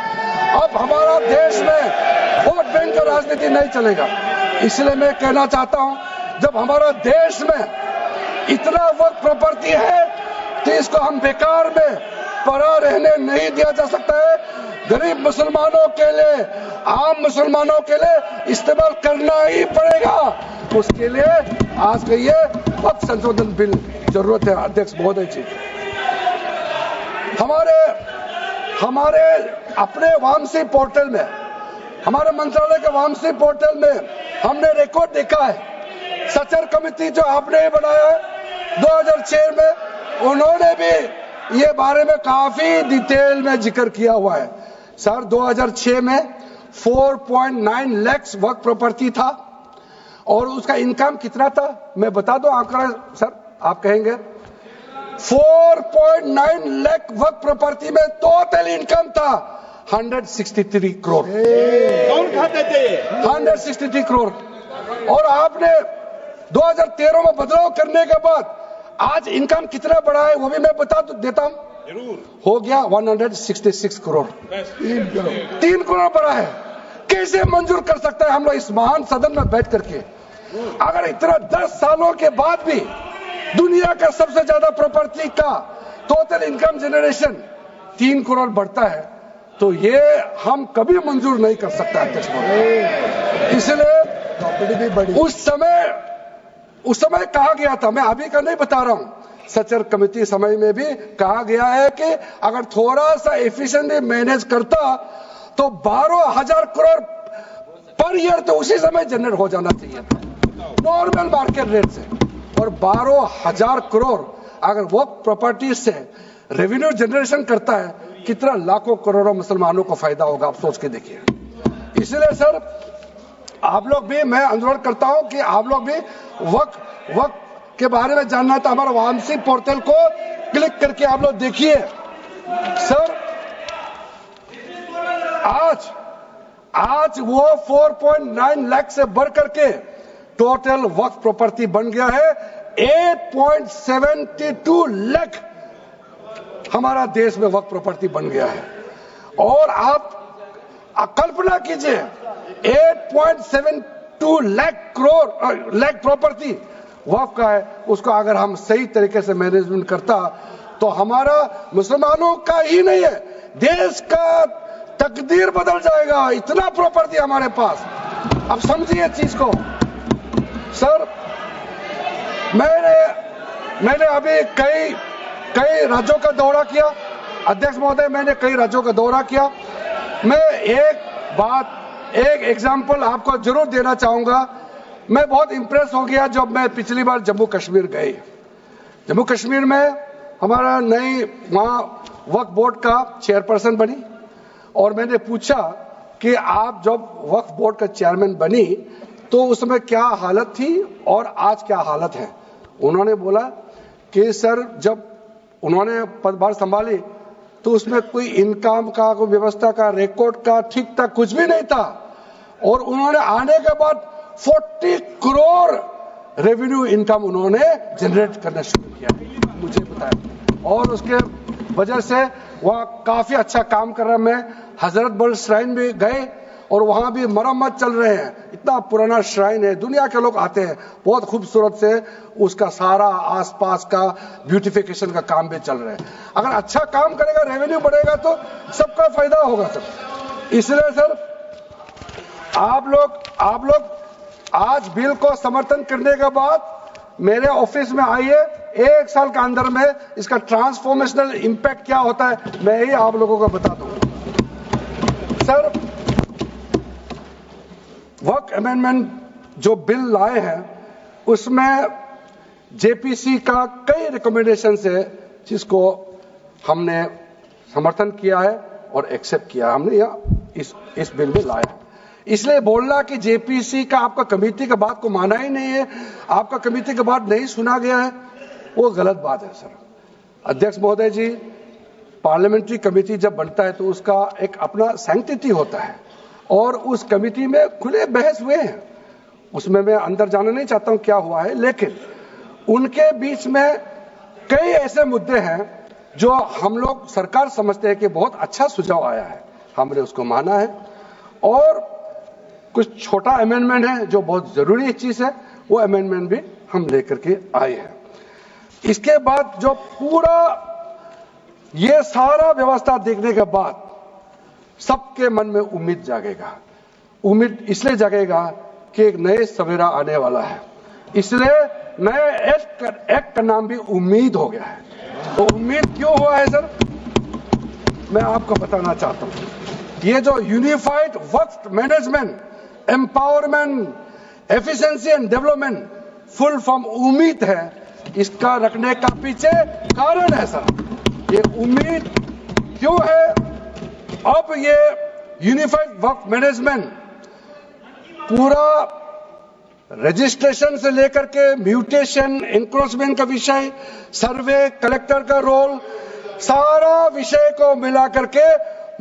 अब हमारा देश में वोट बैंक का राजनीति नहीं चलेगा। इसलिए मैं कहना चाहता हूं, जब हमारा देश में इतना वक्फ प्रॉपर्टी है, तो इसको हम बेकार में पड़ा रहने नहीं दिया जा सकता है। गरीब मुसलमानों के लिए, आम मुसलमानों के लिए इस्तेमाल करना ही पड़ेगा। उसके लिए आज का ये वक्फ संशोधन बिल जरूरत है। अध्यक्ष महोदय जी, हमारे अपने वामसी पोर्टल में, हमारे मंत्रालय के वामसी पोर्टल में हमने रिकॉर्ड देखा है। सचर कमेटी जो आपने बनाया है 2006 में, उन्होंने भी ये बारे में काफी डिटेल में जिक्र किया हुआ है। सर 2006 में 4.9 लाख वक्फ प्रॉपर्टी था और उसका इनकम कितना था मैं बता दूं आंकड़ा सर, आप कहेंगे 4.9 लाख वक्फ प्रॉपर्टी में टोटल इनकम था 163 करोड़। कौन खाते थे? 163 करोड़। और आपने 2013 में बदलाव करने के बाद आज इनकम कितना बढ़ा है वो भी मैं बता देता हूं। हो गया 166 करोड़। 3 करोड़ बढ़ा है। कैसे मंजूर कर सकता है हम लोग इस महान सदन में बैठ करके? अगर इतना 10 सालों के बाद भी दुनिया का सबसे ज्यादा प्रॉपर्टी का टोटल इनकम जनरेशन 3 करोड़ बढ़ता है, तो ये हम कभी मंजूर नहीं कर सकता अध्यक्ष महोदय। इसलिए उस समय कहा गया था, मैं अभी का नहीं बता रहा हूं, सचर कमेटी समय में भी कहा गया है कि अगर थोड़ा सा एफिशिएंटली मैनेज करता तो 12,000 करोड़ पर ईयर तो उसी समय जनरेट हो जाना चाहिए था नॉर्मल मार्केट रेट से। और 12,000 करोड़ अगर वो प्रॉपर्टी से रेवेन्यू जनरेशन करता है, कितना लाखों करोड़ों मुसलमानों को फायदा होगा, आप सोच के देखिए। इसलिए सर आप लोग भी, मैं अनुरोध करता हूं कि आप लोग भी वक्फ के बारे में जानना है तो हमारा वामसी पोर्टल को क्लिक करके आप लोग देखिए। सर आज वो 4.9 लाख से बढ़ करके टोटल वक्फ प्रॉपर्टी बन गया है 8.72 लाख। हमारा देश में वक्फ प्रॉपर्टी बन गया है। और आप कल्पना कीजिए 8.72 लाख प्रॉपर्टी वक्फ का है, उसको अगर हम सही तरीके से मैनेजमेंट करता तो हमारा मुसलमानों का ही नहीं है, देश का तकदीर बदल जाएगा। इतना प्रॉपर्टी हमारे पास। अब समझिए चीज को। सर मैंने अभी कई राज्यों का दौरा किया अध्यक्ष महोदय, मैंने कई राज्यों का दौरा किया। मैं एक एग्जांपल आपको जरूर देना चाहूंगा। मैं बहुत इंप्रेस हो गया जब मैं पिछली बार जम्मू कश्मीर गई। जम्मू कश्मीर में हमारा नई वहां वक्फ बोर्ड का चेयरपर्सन बनी और मैंने पूछा कि आप जब वक्फ बोर्ड का चेयरमैन बनी तो उसमें क्या हालत थी और आज क्या हालत है। उन्होंने बोला कि सर जब उन्होंने पदभार संभाली तो उसमें कोई इनकम का, कोई व्यवस्था का, रिकॉर्ड का ठीक ठाक कुछ भी नहीं था, और उन्होंने आने के बाद 40 करोड़ रेवेन्यू इनकम उन्होंने जनरेट करना शुरू किया, मुझे बताया, और उसके वजह से वह काफी अच्छा काम कर रहा है। मैं हजरत बल श्राइन भी गए और वहां भी मरम्मत चल रहे हैं, इतना पुराना श्राइन है, दुनिया के लोग आते हैं, बहुत खूबसूरत से उसका सारा आसपास का ब्यूटिफिकेशन का काम भी चल रहा है। अगर अच्छा काम करेगा, रेवेन्यू बढ़ेगा तो सबका फायदा होगा सर। इसलिए सर आप लोग आज बिल को समर्थन करने के बाद मेरे ऑफिस में आइए, 1 साल के अंदर में इसका ट्रांसफॉर्मेशनल इंपैक्ट क्या होता है मैं ही आप लोगों को बता दूंगा। सर वक्फ अमेंडमेंट जो बिल लाए हैं उसमें जेपीसी का कई रिकमेंडेशंस है जिसको हमने समर्थन किया है और एक्सेप्ट किया, हमने इस बिल में लाया। इसलिए बोलना कि जेपीसी का आपका कमेटी के बात को माना ही नहीं है, आपका कमेटी के बात नहीं सुना गया है, वो गलत बात है सर। अध्यक्ष महोदय जी, पार्लियामेंट्री कमेटी जब बनता है तो उसका एक अपना सैंक्टिटी होता है और उस कमेटी में खुले बहस हुए हैं, उसमें मैं अंदर जाना नहीं चाहता हूं क्या हुआ है, लेकिन उनके बीच में कई ऐसे मुद्दे हैं जो हम लोग सरकार समझते हैं कि बहुत अच्छा सुझाव आया है, हमने उसको माना है, और कुछ छोटा अमेंडमेंट है जो बहुत जरूरी चीज है, वो अमेंडमेंट भी हम लेकर के आए हैं। इसके बाद जो पूरा ये सारा व्यवस्था देखने के बाद सबके मन में उम्मीद जागेगा। उम्मीद इसलिए जागेगा कि एक नए सवेरा आने वाला है, इसलिए नए एक्ट का नाम भी उम्मीद हो गया है। तो उम्मीद क्यों हुआ है सर, मैं आपको बताना चाहता हूं। ये जो unified Waqf management, empowerment, efficiency and development, full form उम्मीद है, इसका रखने का पीछे कारण है सर। ये उम्मीद क्यों है, अब ये यूनिफाइड वक्फ मैनेजमेंट पूरा रजिस्ट्रेशन से लेकर के म्यूटेशन, इंक्रोचमेंट का विषय, सर्वे, कलेक्टर का रोल, सारा विषय को मिला करके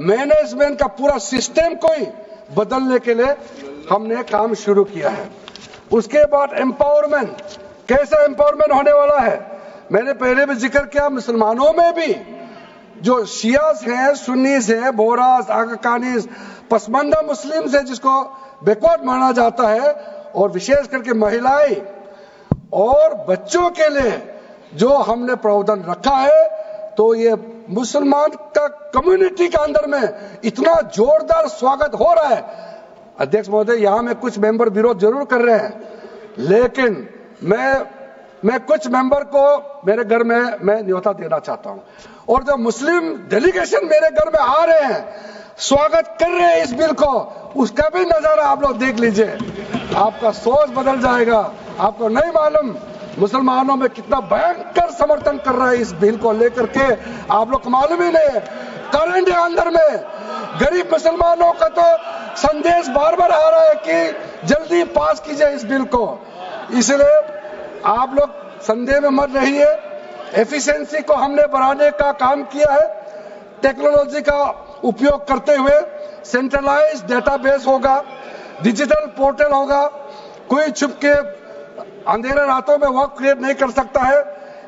मैनेजमेंट का पूरा सिस्टम को ही बदलने के लिए हमने काम शुरू किया है। उसके बाद एम्पावरमेंट, कैसा एम्पावरमेंट होने वाला है, मैंने पहले भी जिक्र किया, मुसलमानों में भी जो शियास हैं, सुन्नीस हैं, बोहरास, आकाकानीस, पसमानदा मुस्लिम्स है जिसको बैकवर्ड माना जाता है, और विशेष करके महिलाएं और बच्चों के लिए जो हमने प्रावधान रखा है, तो ये मुसलमान का कम्युनिटी के अंदर में इतना जोरदार स्वागत हो रहा है। अध्यक्ष महोदय, यहां में कुछ मेंबर विरोध जरूर कर रहे हैं, लेकिन मैं कुछ मेंबर को मेरे घर में मैं न्योता देना चाहता हूं, और जो मुस्लिम डेलीगेशन मेरे घर में आ रहे हैं, स्वागत कर रहे हैं इस बिल को, उसका भी नजारा आप लोग देख लीजिए, आपका सोच बदल जाएगा। आपको नहीं मालूम मुसलमानों में कितना भयंकर समर्थन कर रहा है इस बिल को लेकर के, आप लोग को मालूम ही नहीं है। करंट अंदर में गरीब मुसलमानों का तो संदेश बार बार आ रहा है कि जल्दी पास कीजिए इस बिल को, इसलिए आप लोग संदेह में मत रहिए। एफिशिएंसी को हमने बढ़ाने का काम किया है, टेक्नोलॉजी का उपयोग करते हुए सेंट्रलाइज्ड डेटाबेस होगा, डिजिटल पोर्टल होगा, कोई छुप के अंधेरे रातों में वर्क क्रिएट नहीं कर सकता है,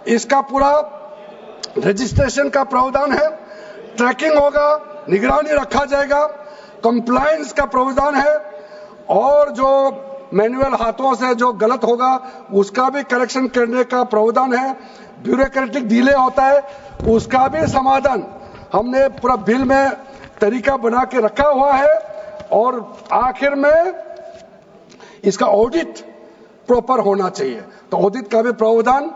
इसका पूरा रजिस्ट्रेशन का प्रावधान है, ट्रैकिंग होगा, निगरानी रखा जाएगा, कंप्लायंस का प्रावधान है, और जो मैनुअल हाथों से जो गलत होगा उसका भी करेक्शन करने का प्रावधान है, ब्यूरोक्रेटिक डिले होता है उसका भी समाधान हमने पूरा बिल में तरीका बना के रखा हुआ है, और आखिर में इसका ऑडिट प्रॉपर होना चाहिए, तो ऑडिट का भी प्रावधान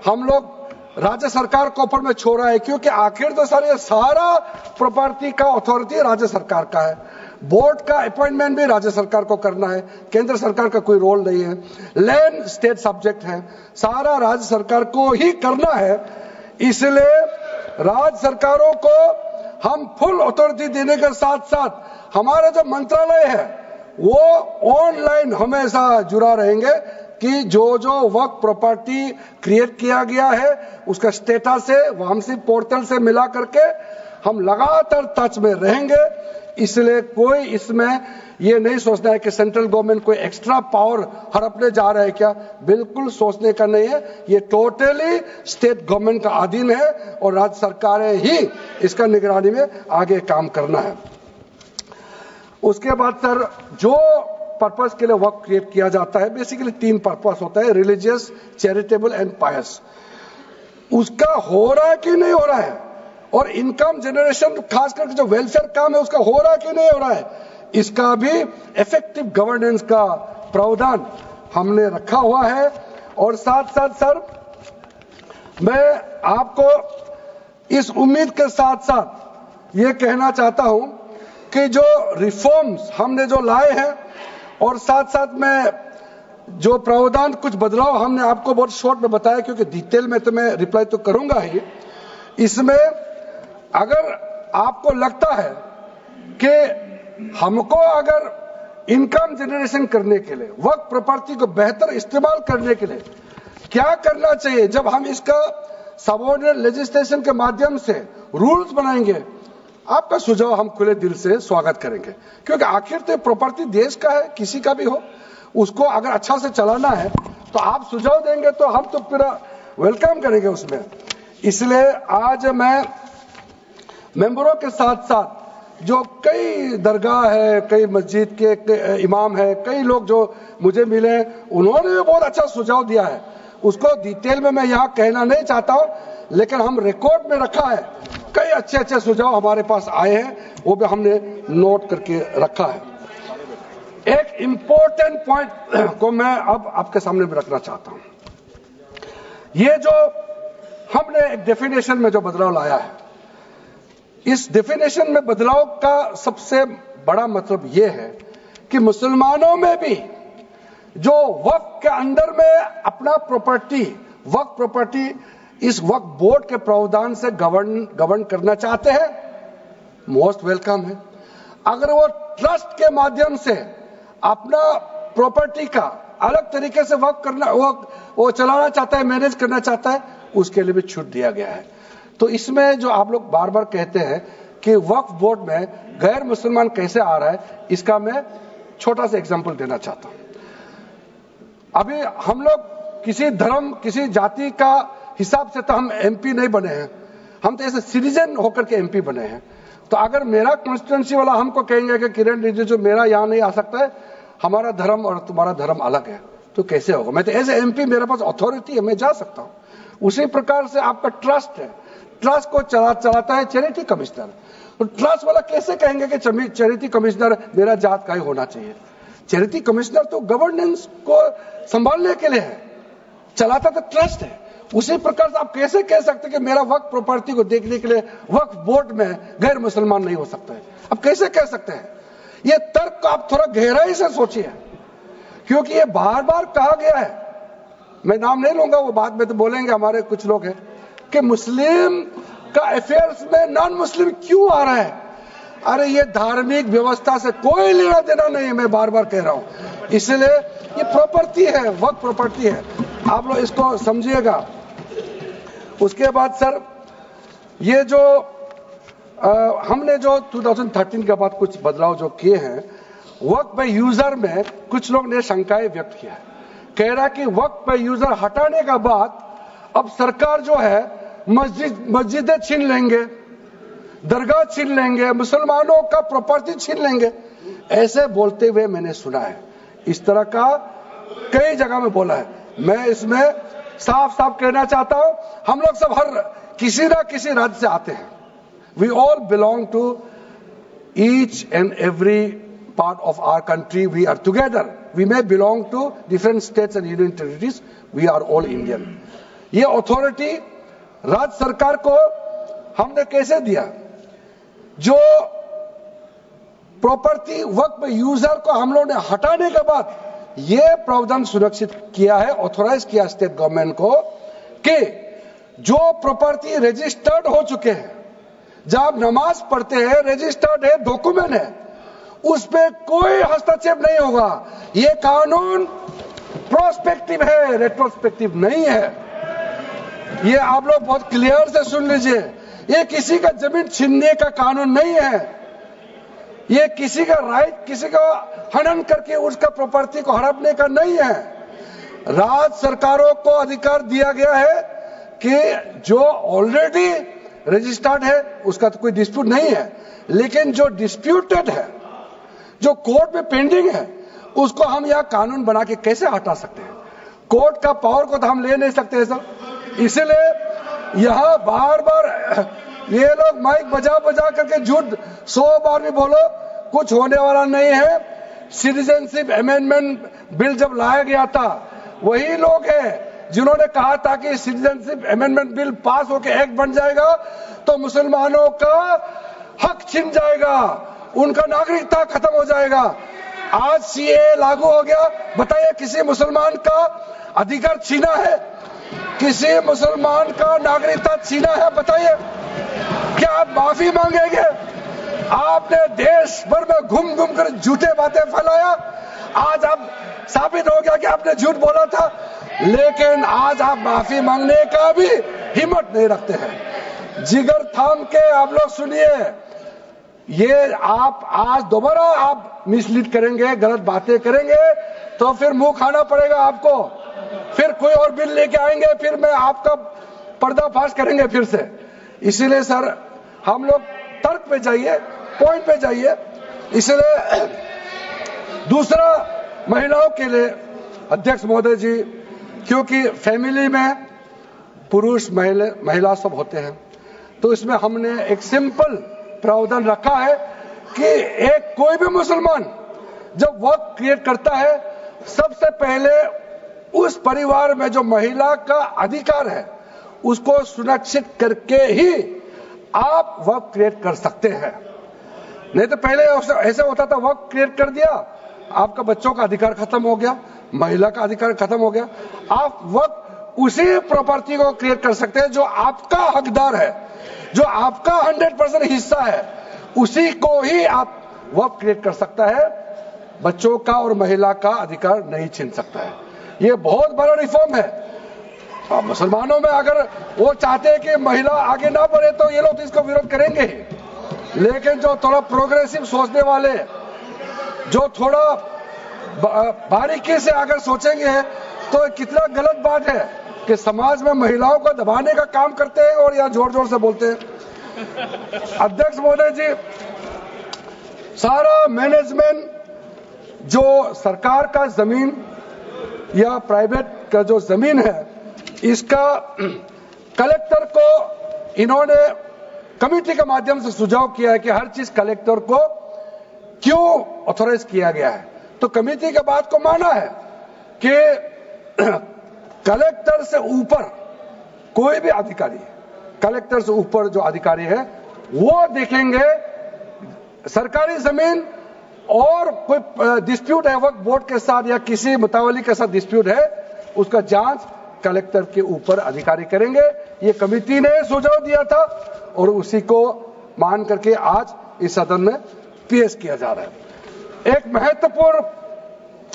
हम लोग राज्य सरकार को ऊपर में छोड़ा है, क्योंकि आखिर तो सर ये सारा प्रॉपर्टी का अथॉरिटी राज्य सरकार का है, बोर्ड का अपॉइंटमेंट भी राज्य सरकार को करना है, केंद्र सरकार का कोई रोल नहीं है, लैंड स्टेट सब्जेक्ट है, सारा राज्य सरकार को ही करना है। इसलिए राज्य सरकारों को हम फुल अथॉरिटी देने के साथ साथ हमारा जो मंत्रालय है वो ऑनलाइन हमेशा जुड़ा रहेंगे कि जो वक्फ प्रॉपर्टी क्रिएट किया गया है उसका स्टेटस है वामसी पोर्टल से मिला करके हम लगातार टच में रहेंगे। इसलिए कोई इसमें ये नहीं सोचना है कि सेंट्रल गवर्नमेंट कोई एक्स्ट्रा पावर हड़पने जा रहा है क्या, बिल्कुल सोचने का नहीं है। ये टोटली स्टेट गवर्नमेंट का अधीन है और राज्य सरकारें ही इसका निगरानी में आगे काम करना है। उसके बाद सर जो पर्पस के लिए वक्फ क्रिएट किया जाता है, बेसिकली 3 पर्पस होता है, रिलीजियस, चैरिटेबल एंड पायस। उसका हो रहा है कि नहीं हो रहा है, और इनकम जनरेशन खास करके जो वेलफेयर काम है उसका हो रहा है कि नहीं हो रहा है, इसका भी इफेक्टिव गवर्नेंस का प्रावधान हमने रखा हुआ है। और साथ साथ सर मैं आपको इस उम्मीद के साथ साथ ये कहना चाहता हूं कि जो रिफॉर्म्स हमने जो लाए हैं और साथ साथ में जो प्रावधान कुछ बदलाव हमने आपको बहुत शॉर्ट में बताया, क्योंकि डिटेल में तो मैं रिप्लाई तो करूंगा ही, इसमें अगर आपको लगता है कि हमको अगर इनकम जनरेशन करने के लिए वक्फ प्रॉपर्टी को बेहतर इस्तेमाल करने के लिए क्या करना चाहिए, जब हम इसका सबऑर्डिनेट लेजिस्लेशन के माध्यम से रूल्स बनाएंगे, आपका सुझाव हम खुले दिल से स्वागत करेंगे। क्योंकि आखिर तो प्रॉपर्टी देश का है, किसी का भी हो, उसको अगर अच्छा से चलाना है तो आप सुझाव देंगे तो हम तो पूरा वेलकम करेंगे उसमें। इसलिए आज मैं मेंबरों के साथ साथ जो कई दरगाह है, कई मस्जिद के इमाम है, कई लोग जो मुझे मिले, उन्होंने भी बहुत अच्छा सुझाव दिया है। उसको डिटेल में मैं यहाँ कहना नहीं चाहता हूँ, लेकिन हम रिकॉर्ड में रखा है, कई अच्छे अच्छे सुझाव हमारे पास आए हैं, वो भी हमने नोट करके रखा है। एक इंपॉर्टेंट पॉइंट को मैं अब आपके सामने भी रखना चाहता हूं। ये जो हमने एक डेफिनेशन में जो बदलाव लाया है, इस डेफिनेशन में बदलाव का सबसे बड़ा मतलब यह है कि मुसलमानों में भी जो वक्फ के अंदर में अपना प्रॉपर्टी, वक्फ प्रॉपर्टी इस वक्फ बोर्ड के प्रावधान से गवर्न करना चाहते हैं, मोस्ट वेलकम है। अगर वो ट्रस्ट के माध्यम से अपना प्रॉपर्टी का अलग तरीके से वक्फ करना, वो चलाना चाहता है, मैनेज करना चाहता है, उसके लिए भी छूट दिया गया है। तो इसमें जो आप लोग बार बार कहते हैं कि वक्फ बोर्ड में गैर मुसलमान कैसे आ रहा है, इसका मैं छोटा सा एग्जांपल देना चाहता हूं। अभी हम लोग किसी धर्म, किसी जाति का हिसाब से तो हम एमपी नहीं बने हैं, हम तो ऐसे सिटीजन होकर के एमपी बने हैं। तो अगर मेरा कॉन्स्टिट्यूंसी वाला हमको कहेंगे कि किरण रिजिजू मेरा यहाँ नहीं आ सकता है, हमारा धर्म और तुम्हारा धर्म अलग है, तो कैसे होगा? मैं तो एज एमपी, मेरे पास अथॉरिटी है, मैं जा सकता हूँ। उसी प्रकार से आपका ट्रस्ट है, ट्रस्ट को चलाता है चैरिटी कमिश्नर। तो ट्रस्ट वाला कैसे कहेंगे कि चैरिटी कमिश्नर मेरा जात का ही होना चाहिए? चैरिटी कमिश्नर तो गवर्नेंस को संभालने के लिए है, चलाता तो ट्रस्ट है। उसी प्रकार से आप कैसे कह सकते हैं कि मेरा वक्फ प्रॉपर्टी को देखने के लिए वक्फ बोर्ड में गैर मुसलमान नहीं हो सकता है? आप कैसे कह सकते हैं? ये तर्क को आप थोड़ा गहराई से सोचिए, क्योंकि ये बार बार कहा गया है, मैं नाम नहीं लूंगा, वो बाद में तो बोलेंगे हमारे कुछ लोग हैं कि मुस्लिम का अफेयर्स में नॉन मुस्लिम क्यों आ रहा है। अरे ये धार्मिक व्यवस्था से कोई लेना देना नहीं है, मैं बार बार कह रहा हूं। इसलिए ये प्रॉपर्टी है, वक्फ प्रॉपर्टी है, आप लोग इसको समझिएगा। उसके बाद सर ये जो हमने जो 2013 के बाद कुछ बदलाव जो किए हैं, वक्फ बाय यूजर में कुछ लोग ने शंकाएं व्यक्त किया है, कह रहा कि वक्फ बाय यूजर हटाने के बाद अब सरकार जो है मस्जिदें छीन लेंगे, दरगाह छीन लेंगे, मुसलमानों का प्रॉपर्टी छीन लेंगे, ऐसे बोलते हुए मैंने सुना है। इस तरह का कई जगह में बोला है। मैं इसमें साफ साफ कहना चाहता हूं, हम लोग सब हर किसी ना किसी राज्य से आते हैं। We all belong to each and every part of our country, we are together, we may belong to different states and union territories, we are all Indian. ये अथॉरिटी राज्य सरकार को हमने कैसे दिया? जो प्रॉपर्टी वक्फ यूजर को हम लोगों ने हटाने के बाद ये प्रावधान सुरक्षित किया है, ऑथोराइज किया स्टेट गवर्नमेंट को कि जो प्रॉपर्टी रजिस्टर्ड हो चुके हैं, जब नमाज पढ़ते हैं, रजिस्टर्ड है, डॉक्यूमेंट है, उस पे कोई हस्तक्षेप नहीं होगा। ये कानून प्रोस्पेक्टिव है, रेट्रोस्पेक्टिव नहीं है। ये आप लोग बहुत क्लियर से सुन लीजिए। ये किसी का जमीन छीनने का कानून नहीं है। ये किसी का राइट, किसी का हनन करके उसका प्रॉपर्टी को हड़पने का नहीं है। राज्य सरकारों को अधिकार दिया गया है कि जो ऑलरेडी रजिस्टर्ड है उसका तो कोई डिस्प्यूट नहीं है, लेकिन जो डिस्प्यूटेड है, जो कोर्ट में पेंडिंग है, उसको हम यह कानून बना के कैसे हटा सकते हैं? कोर्ट का पावर को तो हम ले नहीं सकते सर। इसलिए यहां बार बार ये लोग माइक बजा बजा करके झूठ 100 बार भी बोलो, कुछ होने वाला नहीं है। सिटीजनशिप अमेंडमेंट बिल जब लाया गया था, वही लोग हैं जिन्होंने कहा था कि सिटीजनशिप अमेंडमेंट बिल पास होकर एक्ट बन जाएगा तो मुसलमानों का हक छिन जाएगा, उनका नागरिकता खत्म हो जाएगा। आज सीए लागू हो गया, बताइए किसी मुसलमान का अधिकार छीना है? किसी मुसलमान का नागरिकता छीना है? बताइए, क्या आप माफी मांगेंगे? आपने देश भर में घूम घूम कर झूठे बातें फैलाया, आज आप साबित हो गया कि आपने झूठ बोला था, लेकिन आज आप माफी मांगने का भी हिम्मत नहीं रखते हैं। जिगर थाम के आप लोग सुनिए, ये आप आज दोबारा आप मिसलीड करेंगे, गलत बातें करेंगे तो फिर मुंह खाना पड़ेगा आपको। फिर कोई और बिल लेके आएंगे, फिर मैं आपका पर्दाफाश करेंगे फिर से। इसीलिए सर हम लोग तर्क पे जाइए, पॉइंट पे जाइए। इसलिए दूसरा, महिलाओं के लिए अध्यक्ष महोदय जी, क्योंकि फैमिली में पुरुष महिला सब होते हैं, तो इसमें हमने एक सिंपल प्रावधान रखा है कि एक कोई भी मुसलमान जब वर्क क्रिएट करता है, सबसे पहले उस परिवार में जो महिला का अधिकार है उसको सुनिश्चित करके ही आप वर्क क्रिएट कर सकते हैं। नहीं तो पहले ऐसा होता था, वर्क क्रिएट कर दिया, आपका बच्चों का अधिकार खत्म हो गया, महिला का अधिकार खत्म हो गया। आप वर्क उसी प्रॉपर्टी को क्रिएट कर सकते हैं जो आपका हकदार है, जो आपका 100% हिस्सा है, उसी को ही आप वर्क क्रिएट कर सकता है। बच्चों का और महिला का अधिकार नहीं छीन सकता है। ये बहुत बड़ा रिफॉर्म है। मुसलमानों में अगर वो चाहते हैं कि महिला आगे ना बढ़े तो ये लोग तो इसको विरोध करेंगे ही, लेकिन जो थोड़ा प्रोग्रेसिव सोचने वाले, जो थोड़ा बारीकी से अगर सोचेंगे तो कितना गलत बात है कि समाज में महिलाओं को दबाने का काम करते हैं और यहाँ जोर जोर से बोलते हैं। अध्यक्ष महोदय जी, सारा मैनेजमेंट जो सरकार का जमीन या प्राइवेट का जो जमीन है, इसका कलेक्टर को इन्होंने कमेटी के माध्यम से सुझाव किया है कि हर चीज कलेक्टर को क्यों ऑथोराइज किया गया है। तो कमेटी के बात को माना है कि कलेक्टर से ऊपर कोई भी अधिकारी, कलेक्टर से ऊपर जो अधिकारी है वो देखेंगे सरकारी जमीन और कोई डिस्प्यूट है वक्फ बोर्ड के साथ या किसी मुतावली के साथ डिस्प्यूट है, उसका जांच कलेक्टर के ऊपर अधिकारी करेंगे। ये कमेटी ने सुझाव दिया था और उसी को मान करके आज इस सदन में पेश किया जा रहा है। एक महत्वपूर्ण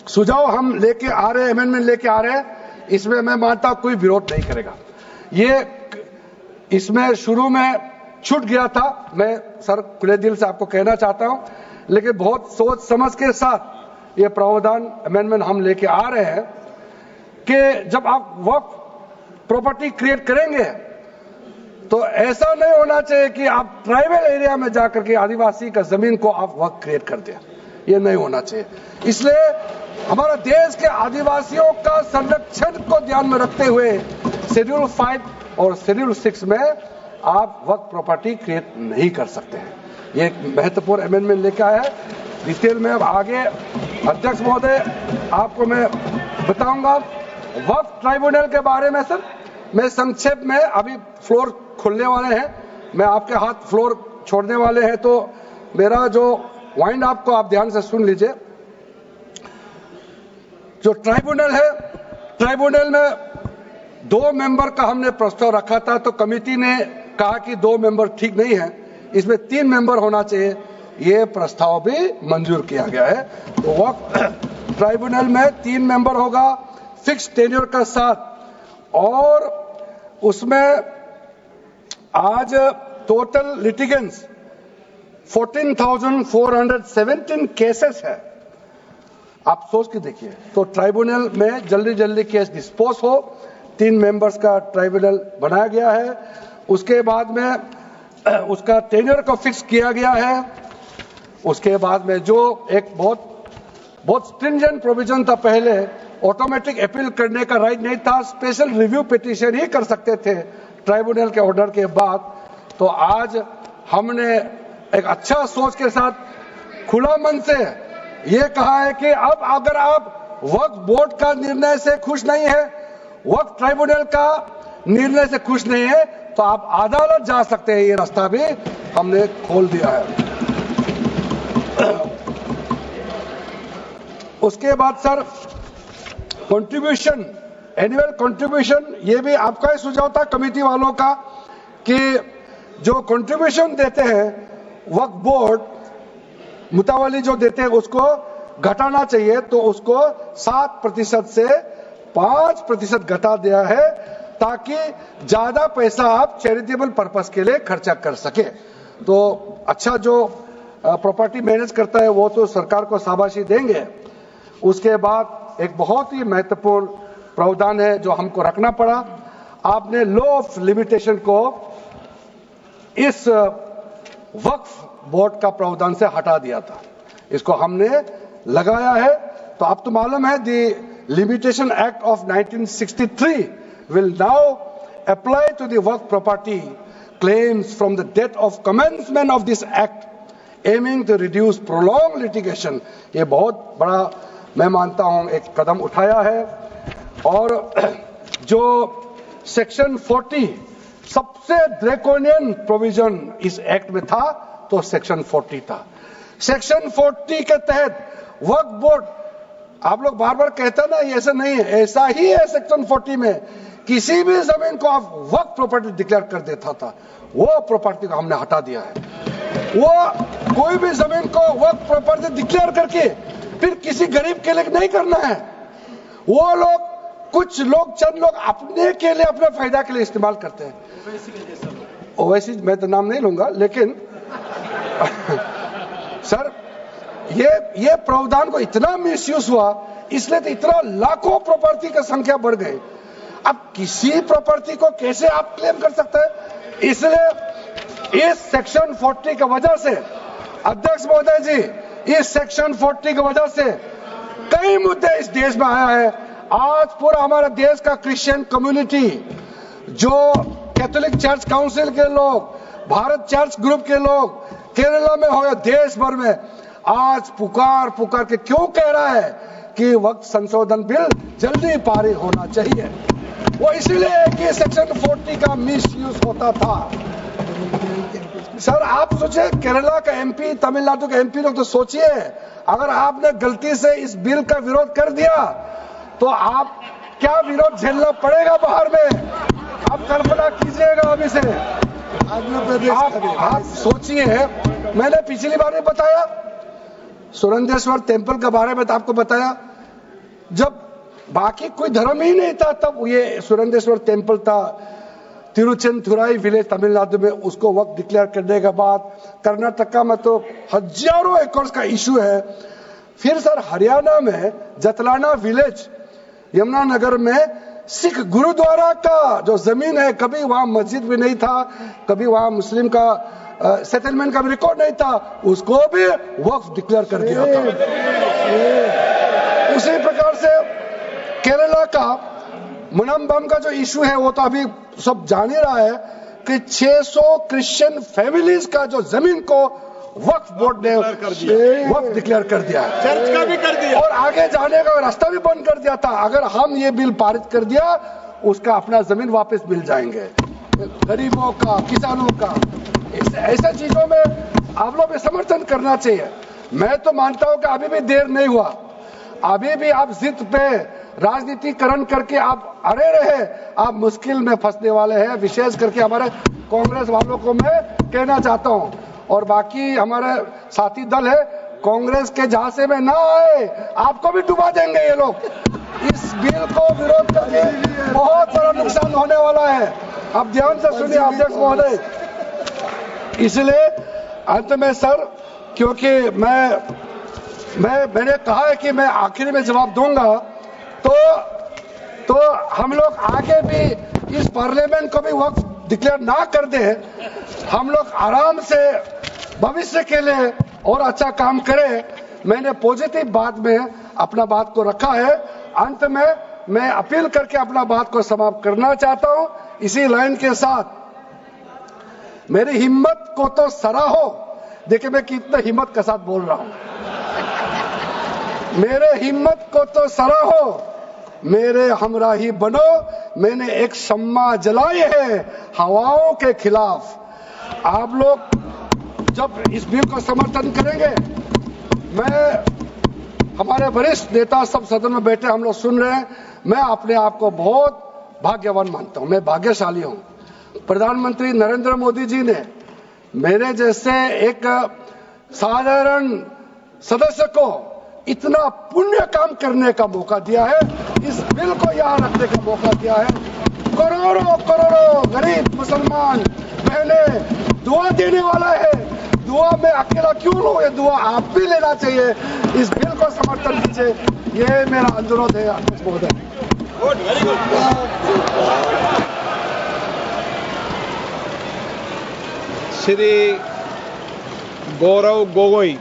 सुझाव हम लेके आ रहे हैं, अमेंडमेंट लेके आ रहे हैं, इसमें मैं मानता हूं कोई विरोध नहीं करेगा। ये इसमें शुरू में छूट गया था, मैं सर खुले दिल से आपको कहना चाहता हूं, लेकिन बहुत सोच समझ के साथ ये प्रावधान अमेंडमेंट हम लेके आ रहे हैं कि जब आप वक्फ प्रॉपर्टी क्रिएट करेंगे तो ऐसा नहीं होना चाहिए कि आप ट्राइबल एरिया में जाकर के आदिवासी का जमीन को आप वक्फ क्रिएट कर दें, ये नहीं होना चाहिए। इसलिए हमारा देश के आदिवासियों का संरक्षण को ध्यान में रखते हुए शेड्यूल 5 और शेड्यूल 6 में आप वक्फ प्रॉपर्टी क्रिएट नहीं कर सकते हैं। ये एक महत्वपूर्ण अमेंडमेंट लेकर आया है। डिटेल में अब आगे अध्यक्ष महोदय आपको मैं बताऊंगा। वक्फ ट्राइब्यूनल के बारे में सर मैं संक्षेप में, अभी फ्लोर खुलने वाले हैं, मैं आपके हाथ फ्लोर छोड़ने वाले हैं, तो मेरा जो वाइंड अप को आप ध्यान से सुन लीजिए। जो ट्राइब्यूनल है, ट्राइब्यूनल में 2 मेंबर का हमने प्रस्ताव रखा था, तो कमेटी ने कहा कि 2 मेंबर ठीक नहीं है, इसमें 3 मेंबर होना चाहिए। ये प्रस्ताव भी मंजूर किया गया है। तो वक्फ ट्राइब्यूनल में 3 मेंबर होगा फिक्स टेन्योर का साथ, और उसमें आज टोटल लिटिगेंट्स 14,417 केसेस है। आप सोच के देखिए, तो ट्राइब्यूनल में जल्दी जल्दी केस डिस्पोज हो, 3 मेंबर्स का ट्राइब्यूनल बनाया गया है। उसके बाद में उसका टेन्योर को फिक्स किया गया है। उसके बाद में जो एक बहुत स्ट्रिंजेंट प्रोविजन था, पहले ऑटोमेटिक अपील करने का राइट नहीं था, स्पेशल रिव्यू पिटीशन ही कर सकते थे ट्राइब्यूनल के ऑर्डर के बाद। तो आज हमने एक अच्छा सोच के साथ खुला मन से ये कहा है कि अब अगर आप वक्फ बोर्ड का निर्णय से खुश नहीं है, वक्फ ट्राइब्यूनल का निर्णय से खुश नहीं है, तो आप अदालत जा सकते हैं। ये रास्ता भी हमने खोल दिया है। उसके बाद सर कंट्रीब्यूशन, एनुअल कंट्रीब्यूशन, ये भी आपका ही सुझाव था कमेटी वालों का कि जो कंट्रीब्यूशन देते हैं वक्फ बोर्ड मुतावली जो देते हैं उसको घटाना चाहिए, तो उसको 7% से 5% घटा दिया है, ताकि ज्यादा पैसा आप चैरिटेबल पर्पस के लिए खर्चा कर सके। तो अच्छा, जो प्रॉपर्टी मैनेज करता है वो तो सरकार को शाबाशी देंगे। उसके बाद एक बहुत ही महत्वपूर्ण प्रावधान है जो हमको रखना पड़ा, आपने लॉ ऑफ लिमिटेशन को इस वक्फ बोर्ड का प्रावधान से हटा दिया था, इसको हमने लगाया है। तो अब तो मालूम है the limitation act of 1963 will now apply to the work property claims from the date of commencement of this act, aiming to reduce prolonged litigation। ये बहुत बड़ा मैं मानता हूं एक कदम उठाया है। और जो सेक्शन 40 सबसे ड्रैकोनियन प्रोविजन इस एक्ट में था, तो सेक्शन 40 था। सेक्शन 40 के तहत वक्फ बोर्ड, आप लोग बार बार कहते हैं ना, ये ऐसा नहीं है, ऐसा ही है। सेक्शन 40 में किसी भी जमीन को आप वक्फ प्रॉपर्टी डिक्लेयर कर देता था, वो प्रॉपर्टी को हमने हटा दिया है। वो कोई भी जमीन को वक्फ प्रॉपर्टी डिक्लेयर करके फिर किसी गरीब के लिए नहीं करना है। वो लोग, कुछ लोग, चंद लोग अपने के लिए, अपने फायदा के लिए इस्तेमाल करते हैं। ओवैसी मैं तो नाम नहीं लूंगा, लेकिन सर ये प्रावधान को इतना मिसयूज हुआ, इसलिए तो इतना लाखों प्रॉपर्टी का संख्या बढ़ गई। अब किसी प्रॉपर्टी को कैसे आप क्लेम कर सकते हैं? इसलिए इस सेक्शन 40 की वजह से, अध्यक्ष महोदय जी, इस सेक्शन 40 की वजह से कई मुद्दे इस देश में आया है। आज पूरा हमारा देश का क्रिश्चियन कम्युनिटी, जो कैथोलिक चर्च काउंसिल के लोग, भारत चर्च ग्रुप के लोग, केरला में हो या देश भर में, आज पुकार के क्यों कह रहा है कि वक्त संशोधन बिल जल्दी पारित होना चाहिए। वो इसलिए कि सेक्शन 40 का मिसयूज होता था। सर आप सोचिए, केरला का एमपी, तमिलनाडु का एमपी लोग तो सोचिए, अगर आपने गलती से इस बिल का विरोध कर दिया तो आप क्या विरोध झेलना पड़ेगा बाहर में। आप कल्पना कीजिएगा अभी से, आप सोचिए। मैंने पिछली बार में बताया सुरेंद्रेश्वर टेम्पल के बारे में, तो आपको बताया जब बाकी कोई धर्म ही नहीं था, तब ये सुरेंद्रेश्वर टेम्पल था तिरुचेंथुराई विलेज तमिलनाडु में। उसको वक्त डिक्लेयर करने के बाद कर्नाटका में तो हजारों एकड़ का इशू है। फिर सर हरियाणा में जतलाना विलेज यमुनानगर में सिख गुरुद्वारा का जो जमीन है, कभी वहां मस्जिद भी नहीं था, कभी वहां मुस्लिम का सेटलमेंट का भी रिकॉर्ड नहीं था, उसको भी वक्फ डिक्लेयर कर दिया था। उसी प्रकार से केरला का मुनम्बम का जो इशू है, वो तो अभी सब जान ही रहा है कि 600 क्रिश्चियन फैमिलीज का जो जमीन को वक्फ बोर्ड ने वक्फ डिक्लेयर कर दिया है, चर्च का भी कर दिया, और आगे जाने का रास्ता भी बंद कर दिया था। अगर हम ये बिल पारित कर दिया, उसका अपना जमीन वापस मिल जाएंगे गरीबों का, किसानों का। ऐसे चीजों में आप लोग भी समर्थन करना चाहिए। मैं तो मानता हूं कि अभी भी देर नहीं हुआ, अभी भी आप जिद पे राजनीतिकरण करके आप अड़े रहे, आप मुश्किल में फंसने वाले हैं। विशेष करके हमारे कांग्रेस वालों को मैं कहना चाहता हूं, और बाकी हमारे साथी दल है कांग्रेस के झांसे में ना आए, आपको भी डुबा देंगे ये लोग। इस बिल को विरोध करके बहुत बड़ा नुकसान होने वाला है। आप ध्यान से सुनिए अध्यक्ष महोदय। इसलिए अंत में सर, क्योंकि मैंने कहा है कि मैं आखिरी में जवाब दूंगा, तो हम लोग आगे भी इस पार्लियामेंट को भी वक्त डिक्लेयर ना कर दे, हम लोग आराम से भविष्य के लिए और अच्छा काम करें। मैंने पॉजिटिव बात में अपना बात को रखा है। अंत में मैं अपील करके अपना बात को समाप्त करना चाहता हूं। इसी लाइन के साथ मेरी हिम्मत को तो सराहो। देखिए मैं कितना हिम्मत के साथ बोल रहा हूं। मेरे हिम्मत को तो सराहो, मेरे हमराही बनो। मैंने एक शम्मा जलाई है हवाओं के खिलाफ। आप लोग जब इस बिल को समर्थन करेंगे, हमारे वरिष्ठ नेता सब सदन में बैठे हम लोग सुन रहे हैं, मैं अपने आप को बहुत भाग्यवान मानता हूं, मैं भाग्यशाली हूं। प्रधानमंत्री नरेंद्र मोदी जी ने मेरे जैसे एक साधारण सदस्य को इतना पुण्य काम करने का मौका दिया है, इस बिल को यहां रखने का मौका दिया है। करोड़ों करोड़ों गरीब मुसलमान बहने दुआ देने वाला है। दुआ में अकेला क्यों लो, ये दुआ आप भी लेना चाहिए। इस बिल को समर्थन दीजिए, ये मेरा अनुरोध है अध्यक्ष महोदय। श्री गौरव गोगोई।